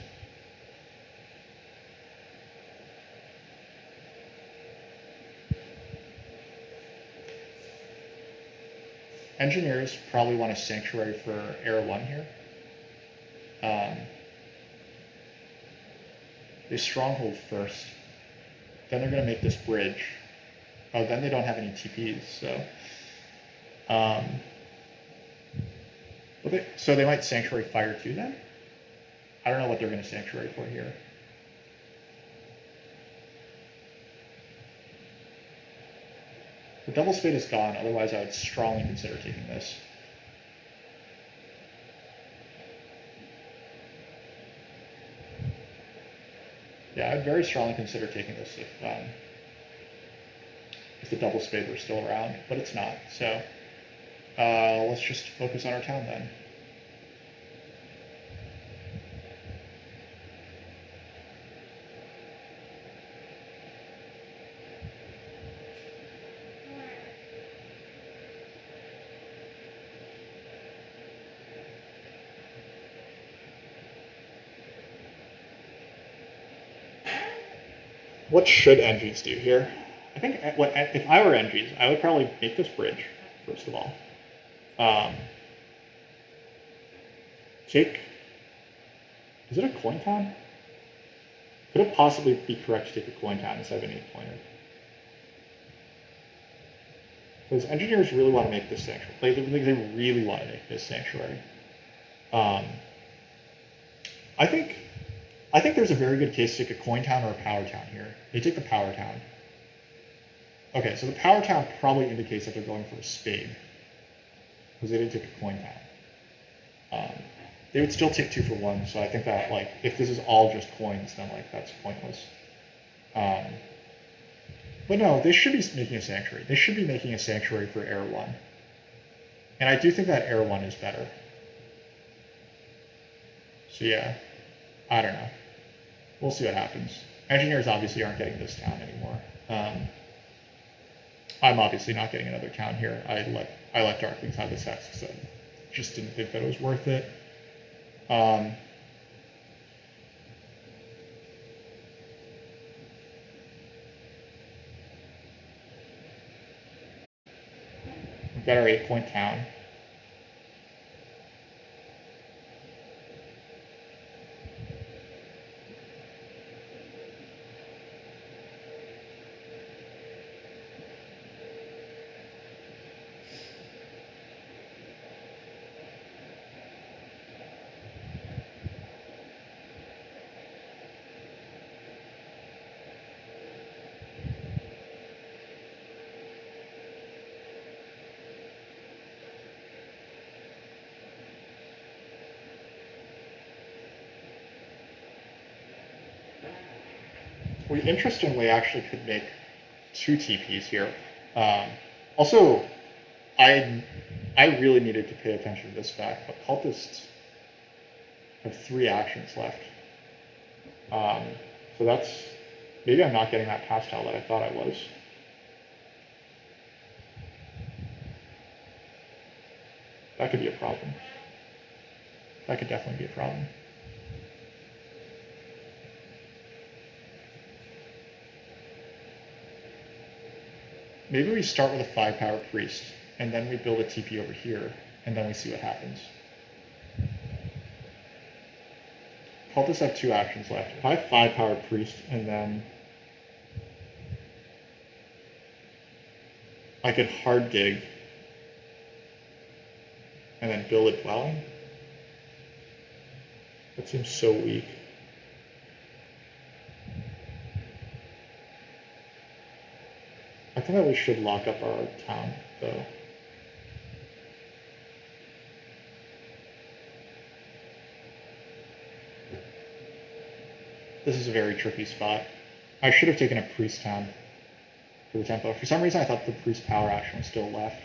engineers probably want a sanctuary for Air 1 here. They stronghold first. Then they're going to make this bridge. Oh, then they don't have any TPs, so... so they might Sanctuary Fire too then? I don't know what they're going to Sanctuary for here. The Double Spade is gone, otherwise I would strongly consider taking this. Yeah, I'd very strongly consider taking this if the Double Spade were still around, but it's not. So let's just focus on our town then. What should NGs do here? I think if I were NGs, I would probably make this bridge, first of all. Is it a coin town? Could it possibly be correct to take a coin town instead of an 8-pointer? Because engineers really want to make this sanctuary. They really want to make this sanctuary. I think there's a very good case to take a coin town or a power town here. They take the power town. Okay, so the power town probably indicates that they're going for a spade, because they didn't take a coin town. They would still take 2 for 1, so I think that, like, if this is all just coins, then, like, that's pointless. But no, they should be making a sanctuary. They should be making a sanctuary for Air 1. And I do think that Air 1 is better. So yeah, I don't know. We'll see what happens. Engineers obviously aren't getting this town anymore. I'm obviously not getting another town here. I let Darklings have this hex because I just didn't think that it was worth it. We've got our 8-point town. We interestingly actually could make 2 TPs here. Also, I really needed to pay attention to this fact, but cultists have 3 actions left. So that's, maybe I'm not getting that pastel that I thought I was. That could be a problem. That could definitely be a problem. Maybe we start with a 5-power priest, and then we build a TP over here, and then we see what happens. Cultists have 2 actions left. If I have 5-power priest, and then I could hard dig, and then build a dwelling. That seems so weak. I think that we should lock up our town, though. This is a very tricky spot. I should have taken a priest town for the tempo. For some reason, I thought the priest power action was still left.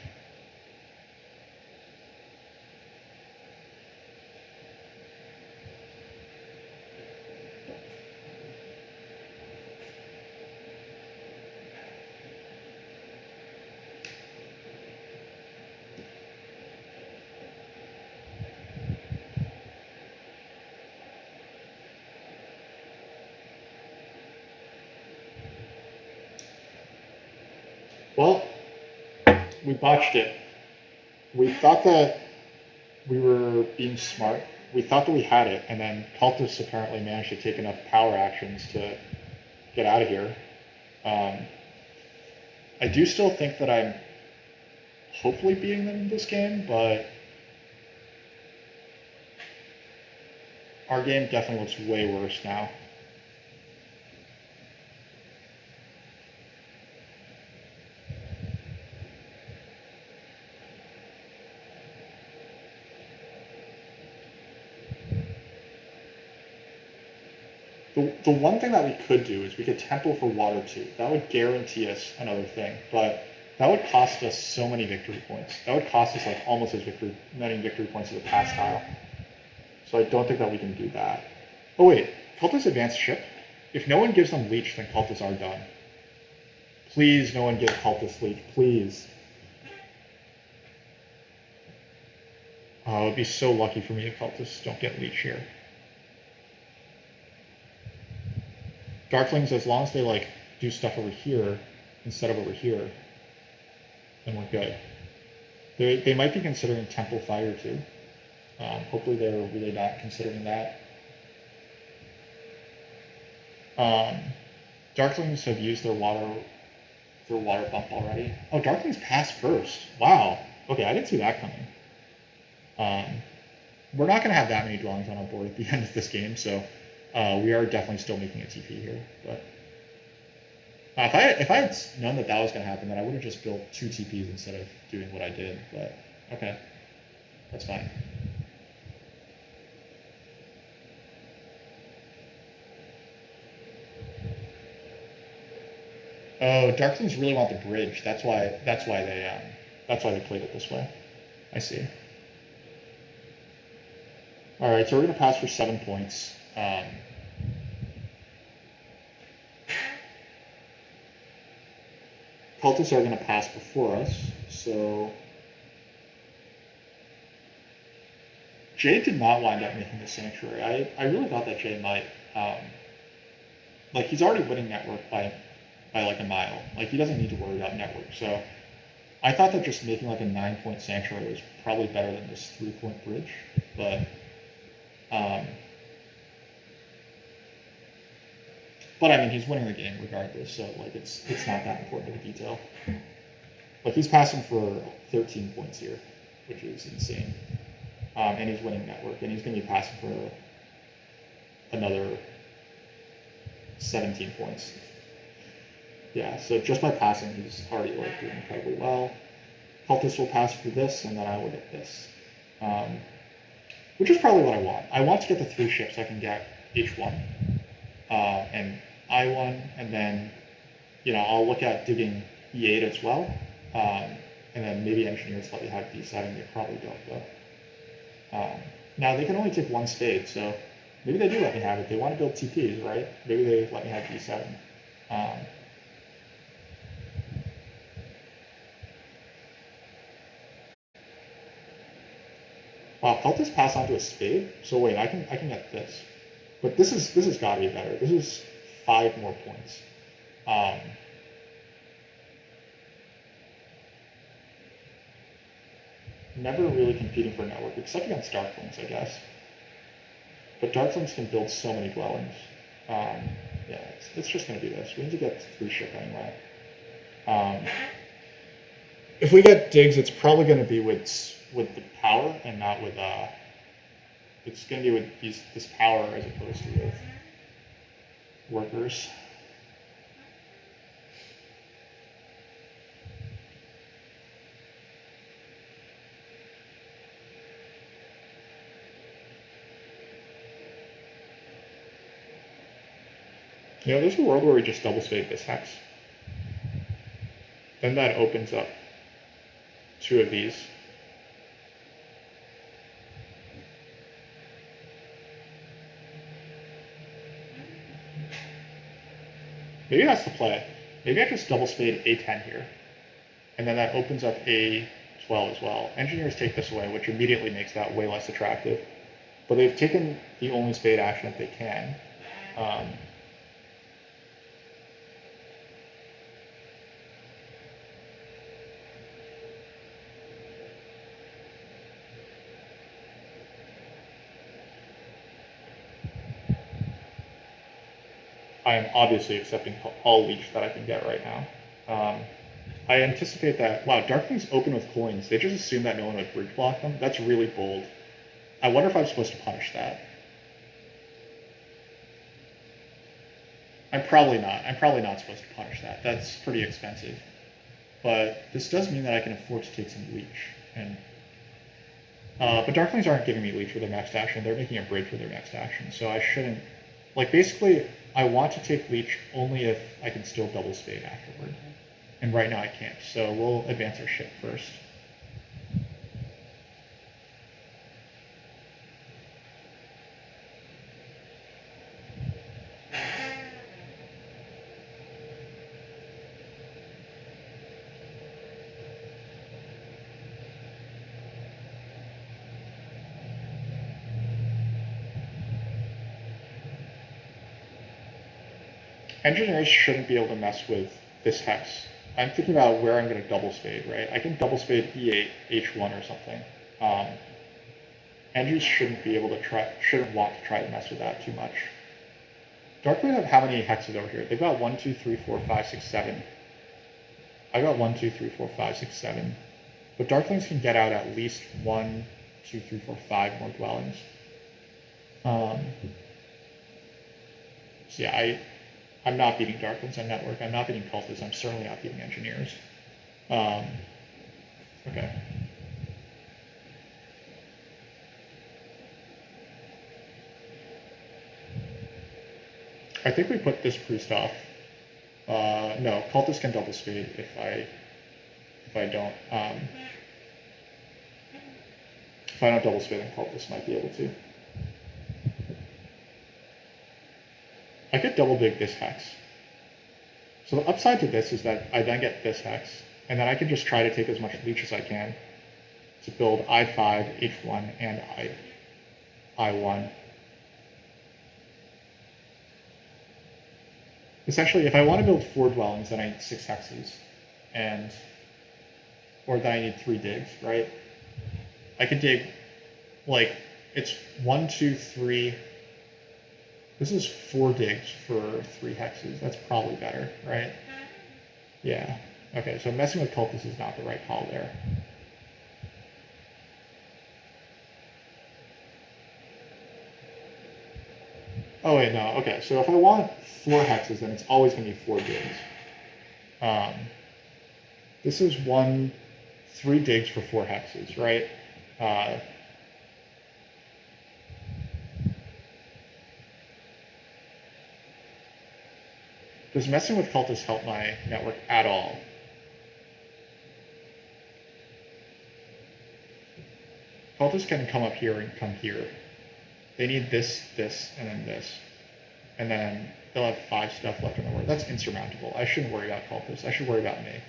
Well, we botched it. We thought that we were being smart. We thought that we had it, and then cultists apparently managed to take enough power actions to get out of here. I do still think that I'm hopefully beating them in this game, but our game definitely looks way worse now. The one thing that we could do is we could temple for water too. That would guarantee us another thing, but that would cost us so many victory points. That would cost us like almost as many victory points as a pass tile. So I don't think that we can do that. Oh wait, cultists advanced ship. If no one gives them leech, then cultists are done. Please, no one give cultists leech, please. Oh, it'd be so lucky for me if cultists don't get leech here. Darklings, as long as they like do stuff over here instead of over here, then we're good. They might be considering Temple Fire too. Hopefully they're really not considering that. Darklings have used their water bump already. Oh, Darklings passed first. Wow. Okay, I didn't see that coming. We're not going to have that many dwellings on our board at the end of this game, so we are definitely still making a TP here. But if I had known that that was going to happen, then I would have just built 2 TPs instead of doing what I did. But okay, that's fine. Oh, Darklings really want the bridge. That's why they played it this way. I see. All right, so we're gonna pass for 7 points. Cultists are gonna pass before us, so Jay did not wind up making the sanctuary. I really thought that Jay might. Like he's already winning network by like a mile. Like he doesn't need to worry about network. So I thought that just making like a 9-point sanctuary was probably better than this 3-point bridge. But I mean he's winning the game regardless. So like it's not that important of a detail. Like he's passing for 13 points here, which is insane. And he's winning network, and he's going to be passing for another 17 points. Yeah, so just by passing, he's already like doing incredibly well. Cultists will pass for this, and then I will get this, which is probably what I want. I want to get the 3 ships so I can get H1 and I1, and then I'll look at digging E8 as well, and then maybe engineers let me have D7. They probably don't though. Now they can only take 1 spade, so maybe they do let me have it. They want to build TPs, right? Maybe they let me have D7. Wow, cultists pass onto a spade. So wait, I can get this, but this has got to be better. This is 5 more points. Never really competing for network, except against Darklings, I guess. But Darklings can build so many dwellings. Yeah, it's just going to be this. We need to get 3 ship anyway. If we get digs, it's probably going to be with the power and not with it's going to be with this power as opposed to with workers. There's a world where we just double spade this hex. Then that opens up 2 of these. Maybe that's the play. Maybe I just double spade A10 here. And then that opens up A12 as well. Engineers take this away, which immediately makes that way less attractive. But they've taken the only spade action that they can. I am obviously accepting all leech that I can get right now. I anticipate that, wow, darklings open with coins. They just assume that no one would bridge block them. That's really bold. I wonder if I'm supposed to punish that. I'm probably not. I'm probably not supposed to punish that. That's pretty expensive. But this does mean that I can afford to take some leech. But darklings aren't giving me leech for their next action. They're making a bridge for their next action. So I shouldn't... Like, basically, I want to take leech only if I can still double spade afterward. And right now I can't. So we'll advance our ship first. Engineers shouldn't be able to mess with this hex. I'm thinking about where I'm going to double spade, right? I can double spade E8, H1 or something. Engineers shouldn't want to try to mess with that too much. Darklings have how many hexes over here? They've got 1, 2, 3, 4, 5, 6, 7. I got 1, 2, 3, 4, 5, 6, 7. But Darklings can get out at least 1, 2, 3, 4, 5 more dwellings. So yeah, I'm not beating Darklings on network. I'm not beating cultists. I'm certainly not beating engineers. Okay. I think we put this priest off. No, cultists can double spade if I don't. If I don't double spade, then cultists might be able to. I could double dig this hex. So the upside to this is that I then get this hex, and then I can just try to take as much leech as I can to build I5, H1, and I1. Essentially, if I want to build 4 dwellings, then I need 6 hexes, or then I need 3 digs, right? I could dig, like, it's 1, 2, 3. This is 4 digs for 3 hexes. That's probably better, right? Yeah. Okay, so messing with cultists is not the right call there. Oh wait, no. Okay, so if I want 4 hexes, then it's always going to be 4 digs. This is 3 digs for 4 hexes, right? Does messing with cultists help my network at all? Cultists can come up here and come here. They need this, this, and then this. And then they'll have 5 stuff left in the board. That's insurmountable. I shouldn't worry about cultists. I should worry about me.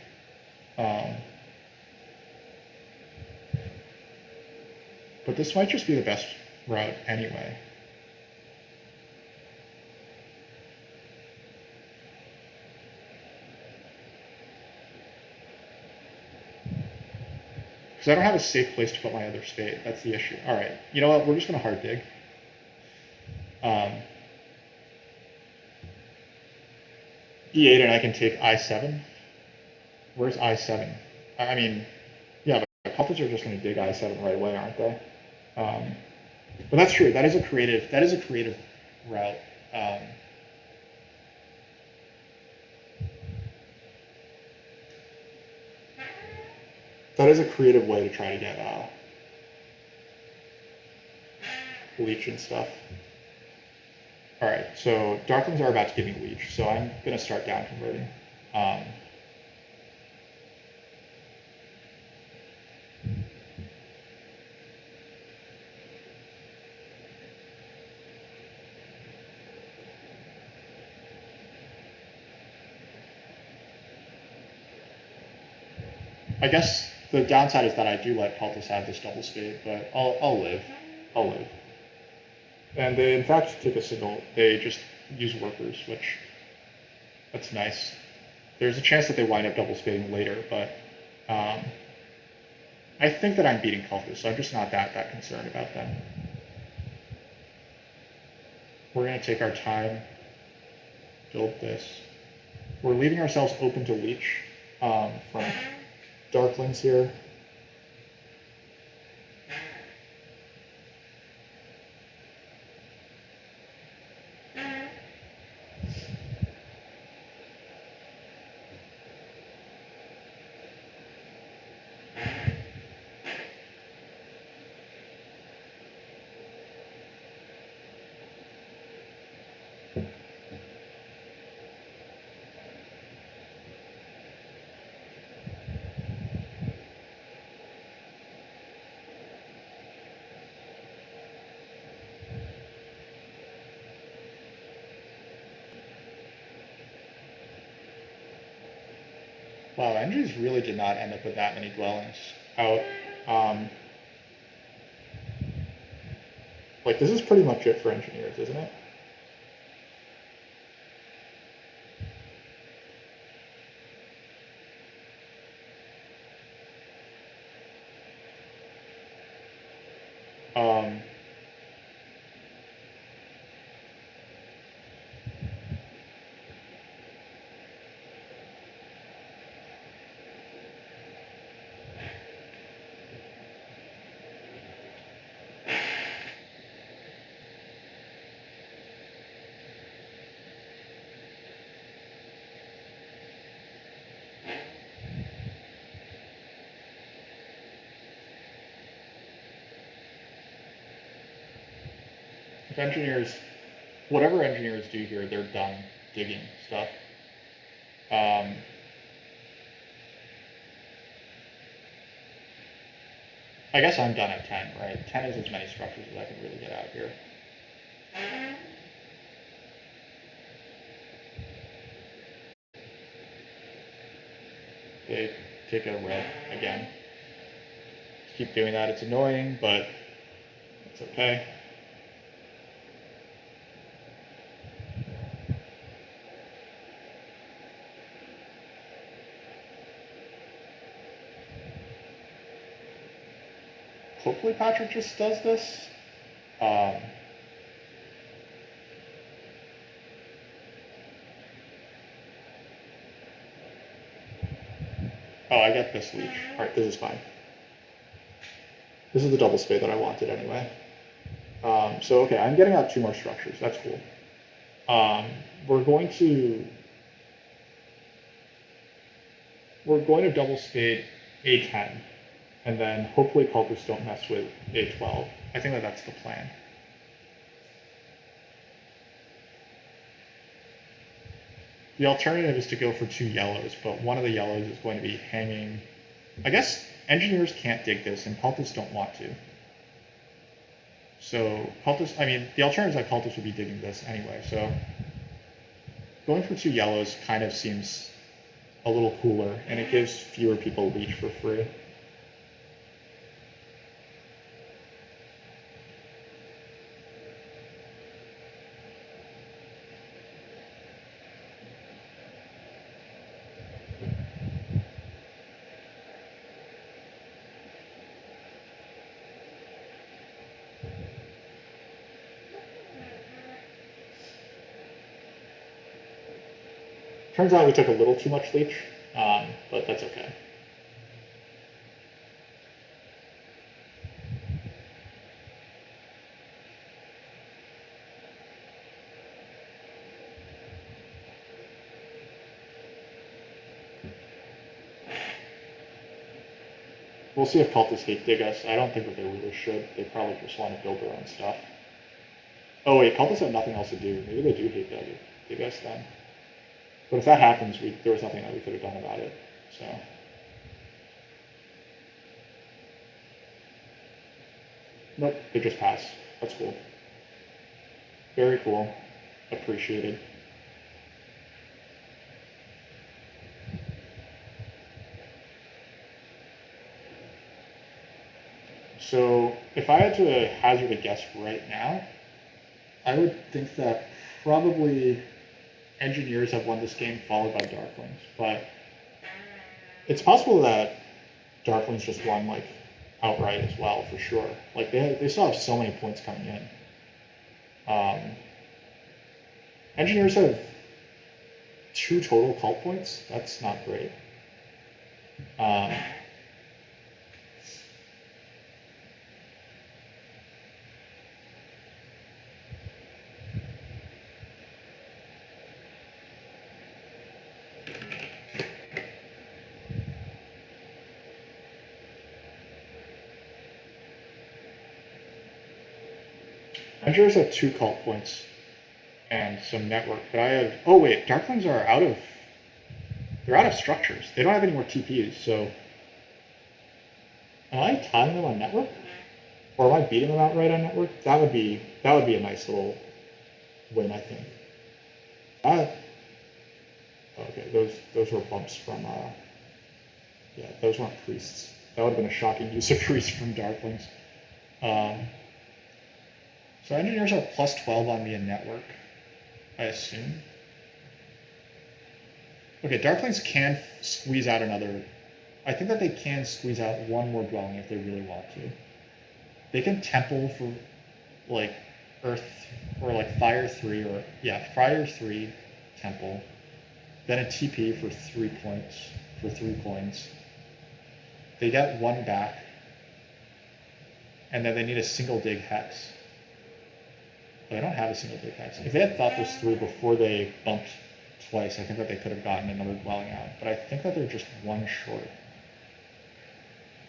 But this might just be the best route anyway. Because I don't have a safe place to put my other spade. That's the issue. All right. You know what? We're just going to hard dig. E8 and I can take I7. Where's I7? I mean, yeah, but cultists are just going to dig I7 right away, aren't they? But that's true. That is a creative route. That is a creative way to try to get leech and stuff. All right, so darklings are about to give me leech, so I'm going to start down converting. I guess the downside is that I do let cultists have this double spade, but I'll live. I'll live. And they, in fact, take a signal. They just use workers, which, that's nice. There's a chance that they wind up double spading later, but I think that I'm beating cultists, so I'm just not that concerned about them. We're going to take our time. build this. We're leaving ourselves open to leech from darklings here. Wow, engines really did not end up with that many dwellings out. Like, this is pretty much it for engineers, isn't it? Um, if engineers, whatever engineers do here, they're done digging stuff. I guess I'm done at 10, right? 10 is as many structures as I can really get out of here. They take a red again. Keep doing that. It's annoying, but it's okay. Hopefully Patrick just does this. Oh, I get this leech. Alright, this is fine. This is the double spade that I wanted anyway. So okay, I'm getting out 2 more structures. That's cool. We're going to double spade A10, and then hopefully cultists don't mess with A12. I think that's the plan. The alternative is to go for 2 yellows, but one of the yellows is going to be hanging. I guess engineers can't dig this, and cultists don't want to. So cultists, I mean, the alternative is that cultists would be digging this anyway, so going for 2 yellows kind of seems a little cooler, and it gives fewer people leech for free. Turns out we took a little too much leech, but that's okay. We'll see if cultists hate dig us. I don't think that they really should. They probably just want to build their own stuff. Oh wait, cultists have nothing else to do. Maybe they do hate dig us then. But if that happens, there was nothing that we could have done about it. So. Nope, they just pass. That's cool. Very cool. Appreciated. So if I had to hazard a guess right now, I would think that probably engineers have won this game, followed by darklings. But it's possible that darklings just won like outright as well, for sure. Like they still have so many points coming in. Engineers have 2 total cult points. That's not great. Um, Engineers have 2 cult points and some network, but I have. Oh wait, Darklings are out of. They're out of structures. They don't have any more TPs, so. Am I tying them on network? Or am I beating them outright on network? That would be a nice little win, I think. Okay, those were bumps from yeah, those weren't priests. That would have been a shocking use of priests from Darklings. So engineers are plus 12 on me in network, I assume. Okay, Darklings can squeeze out another. I think that they can squeeze out one more dwelling if they really want to. They can temple for like earth or like fire 3 or yeah, fire 3 temple. Then a TP for 3 points for 3 coins. They get 1 back. And then they need a single dig hex. But I don't have a single dig hex. If they had thought this through before they bumped twice, I think that they could have gotten another dwelling out. But I think that they're just 1 short.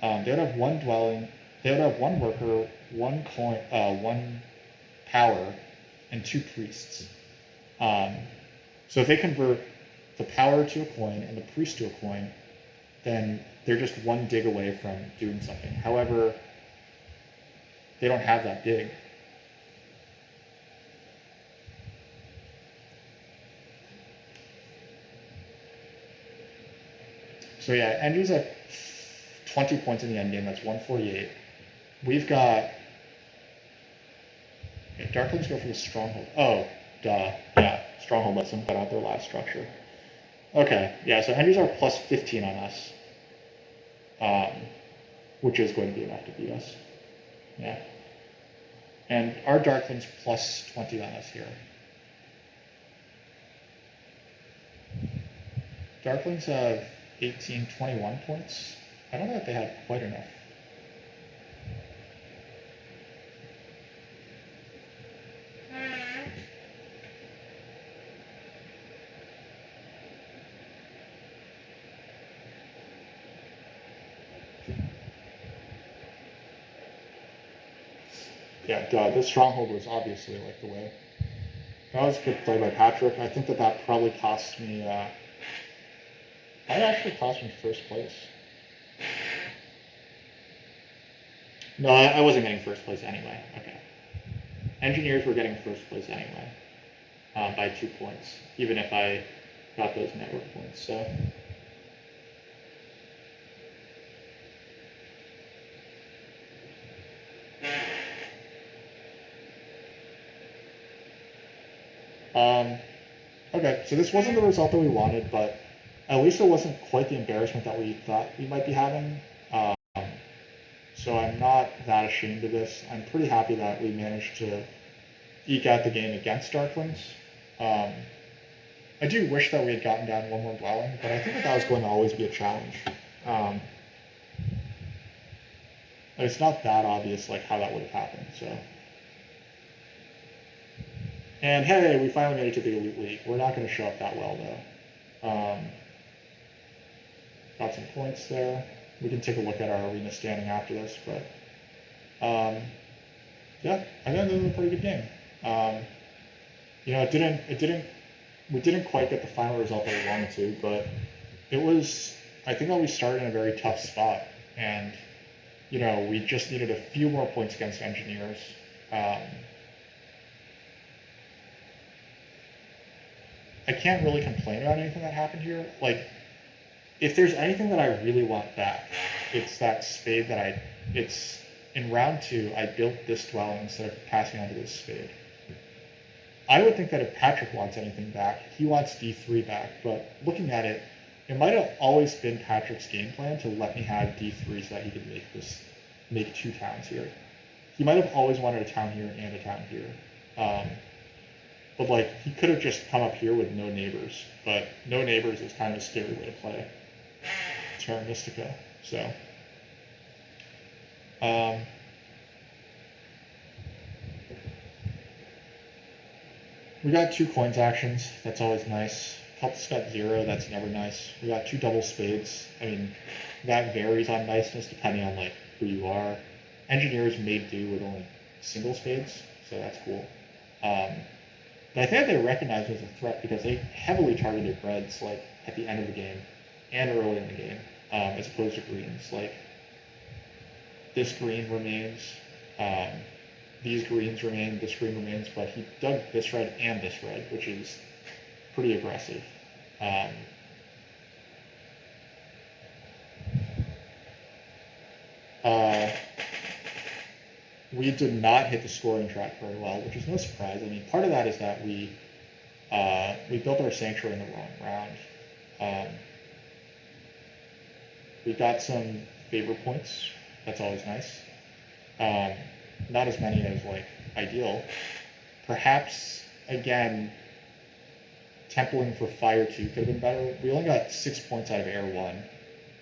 They would have 1 dwelling. They would have 1 worker, 1 coin, 1 power, and 2 priests. So if they convert the power to a coin and the priest to a coin, then they're just 1 dig away from doing something. However, they don't have that dig. So yeah, Andrew's at 20 points in the endgame. That's 148. We've got. Okay, Darklings go for the stronghold. Oh, duh. Yeah, stronghold lets them put out their last structure. Okay, yeah. So Andrew's are plus 15 on us, which is going to be enough to beat us. Yeah. And our Darklings plus 20 on us here. Darklings have 18, 21 points. I don't know if they have quite enough. Yeah, duh, this stronghold was obviously like the way. That was a good play by Patrick. I think that probably cost me. That actually cost me first place. No, I wasn't getting first place anyway. Okay. Engineers were getting first place anyway, by 2 points, even if I got those network points. So. Okay, so this wasn't the result that we wanted, but at least it wasn't quite the embarrassment that we thought we might be having. So I'm not that ashamed of this. I'm pretty happy that we managed to eke out the game against Darklings. I do wish that we had gotten down 1 more dwelling, but I think that was going to always be a challenge. It's not that obvious like how that would have happened. So. And hey, we finally made it to the Elite League. We're not going to show up that well, though. Got some points there. We can take a look at our arena standing after this, but yeah, I think it was a pretty good game. We didn't quite get the final result that we wanted to, but it was. I think that we started in a very tough spot, and we just needed a few more points against Engineers. I can't really complain about anything that happened here. Like, if there's anything that I really want back, it's that spade that it's in round 2, I built this dwelling instead of passing on to this spade. I would think that if Patrick wants anything back, he wants D3 back, but looking at it, it might have always been Patrick's game plan to let me have D3 so that he could make 2 towns here. He might have always wanted a town here and a town here. But like, he could have just come up here with no neighbors, but no neighbors is kind of a scary way to play Terra Mystica. So, we got 2 coins actions. That's always nice. Cultists got 0. That's never nice. We got 2 double spades. I mean, that varies on niceness depending on like who you are. Engineers made do with only single spades, so that's cool. But I think they recognized it as a threat because they heavily targeted reds like at the end of the game and early in the game, as opposed to greens. Like this green remains, these greens remain, this green remains, but he dug this red and this red, which is pretty aggressive. We did not hit the scoring track very well, which is no surprise. I mean, part of that is that we built our sanctuary in the wrong round. We got some favor points. That's always nice. Not as many as like ideal. Perhaps again, templing for fire 2 could have been better. We only got 6 points out of air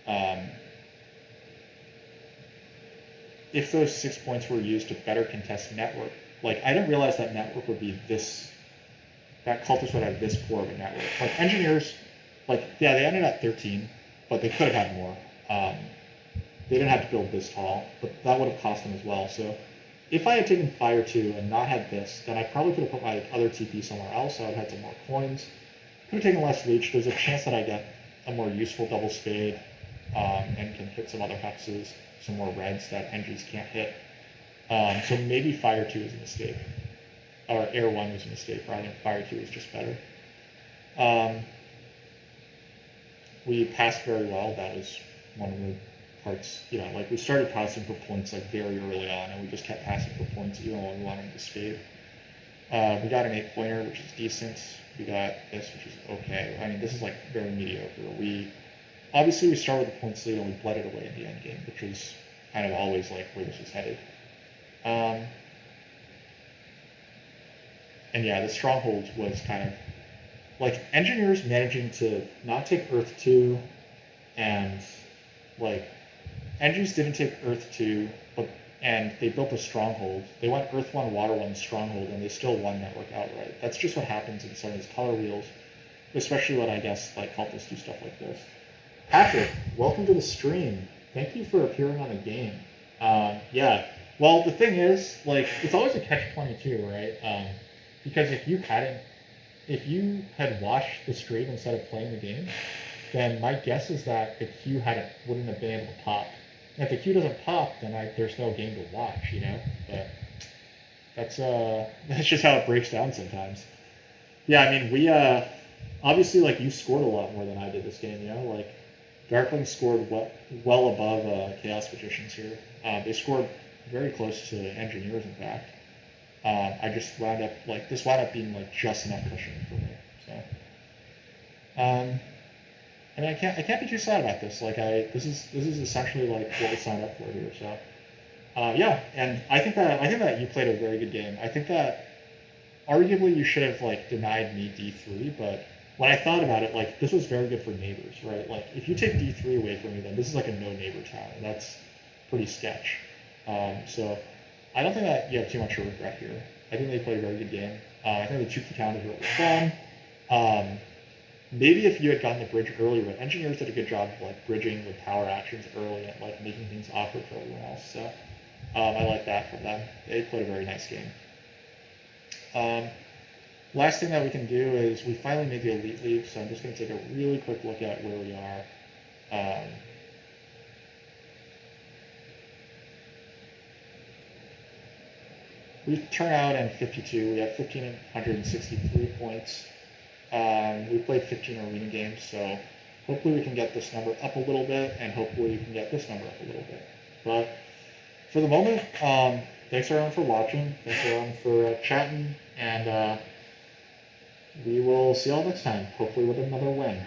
1. If those 6 points were used to better contest network, like I didn't realize that network would be this, that cultist would have this poor of a network. Like engineers, like yeah, they ended at 13, but they could have had more. They didn't have to build this tall, but that would have cost them as well. So if I had taken fire 2 and not had this, then I probably could have put my other TP somewhere else. I would have had some more coins. Could have taken less reach. There's a chance that I get a more useful double spade and can hit some other hexes, some more reds that Engis can't hit. So maybe fire 2 is a mistake. Or air 1 was a mistake, rather than fire 2 is just better. We passed very well. That was one of the parts, you know, like we started passing for points like very early on, and we just kept passing for points even when we wanted to spade. We got an 8-pointer, which is decent. We got this, which is okay. I mean, this is like very mediocre. Obviously we start with a points lead and we bled it away in the end game, which was kind of always like where this was headed. And yeah, the strongholds was kind of like engineers managing to not take Earth 2, and like Engis didn't take Earth 2, and they built a stronghold. They went Earth 1, Water 1 stronghold, and they still won network outright. That's just what happens in some of these color wheels, especially when I guess like cultists do stuff like this. Patrick, welcome to the stream. Thank you for appearing on the game. Yeah, well, the thing is, like, it's always a catch-22, right? Because if you had watched the stream instead of playing the game, then my guess is that the queue wouldn't have been able to pop. And if the queue doesn't pop, then there's no game to watch, you know? But that's just how it breaks down sometimes. Yeah, I mean, we, obviously, like, you scored a lot more than I did this game, you know? Like, darklings scored well above Chaos Magicians here. They scored very close to engineers, in fact. I just wound up, like, this wound up being, like, just enough cushion for me, so. I mean, I can't be too sad about this. Like, this is essentially like what we signed up for here. So, yeah, and I think that you played a very good game. I think that arguably you should have like denied me D3, but when I thought about it, like this was very good for neighbors, right? Like if you take D3 away from me, then this is like a no neighbor town, and that's pretty sketch. So I don't think that you have too much to regret here. I think they played a very good game. I think the 2 key counters were fun. Maybe if you had gotten the bridge earlier, but engineers did a good job of like bridging with power actions early and like making things awkward for everyone else. So I like that from them. They played a very nice game. Last thing that we can do is we finally made the Elite League, so I'm just going to take a really quick look at where we are. We turn out in 52. We have 1,563 points. We played 15 arena games, so hopefully we can get this number up a little bit, and hopefully we can get this number up a little bit. But for the moment, thanks everyone for watching, thanks everyone for chatting, and we will see y'all next time, hopefully with another win.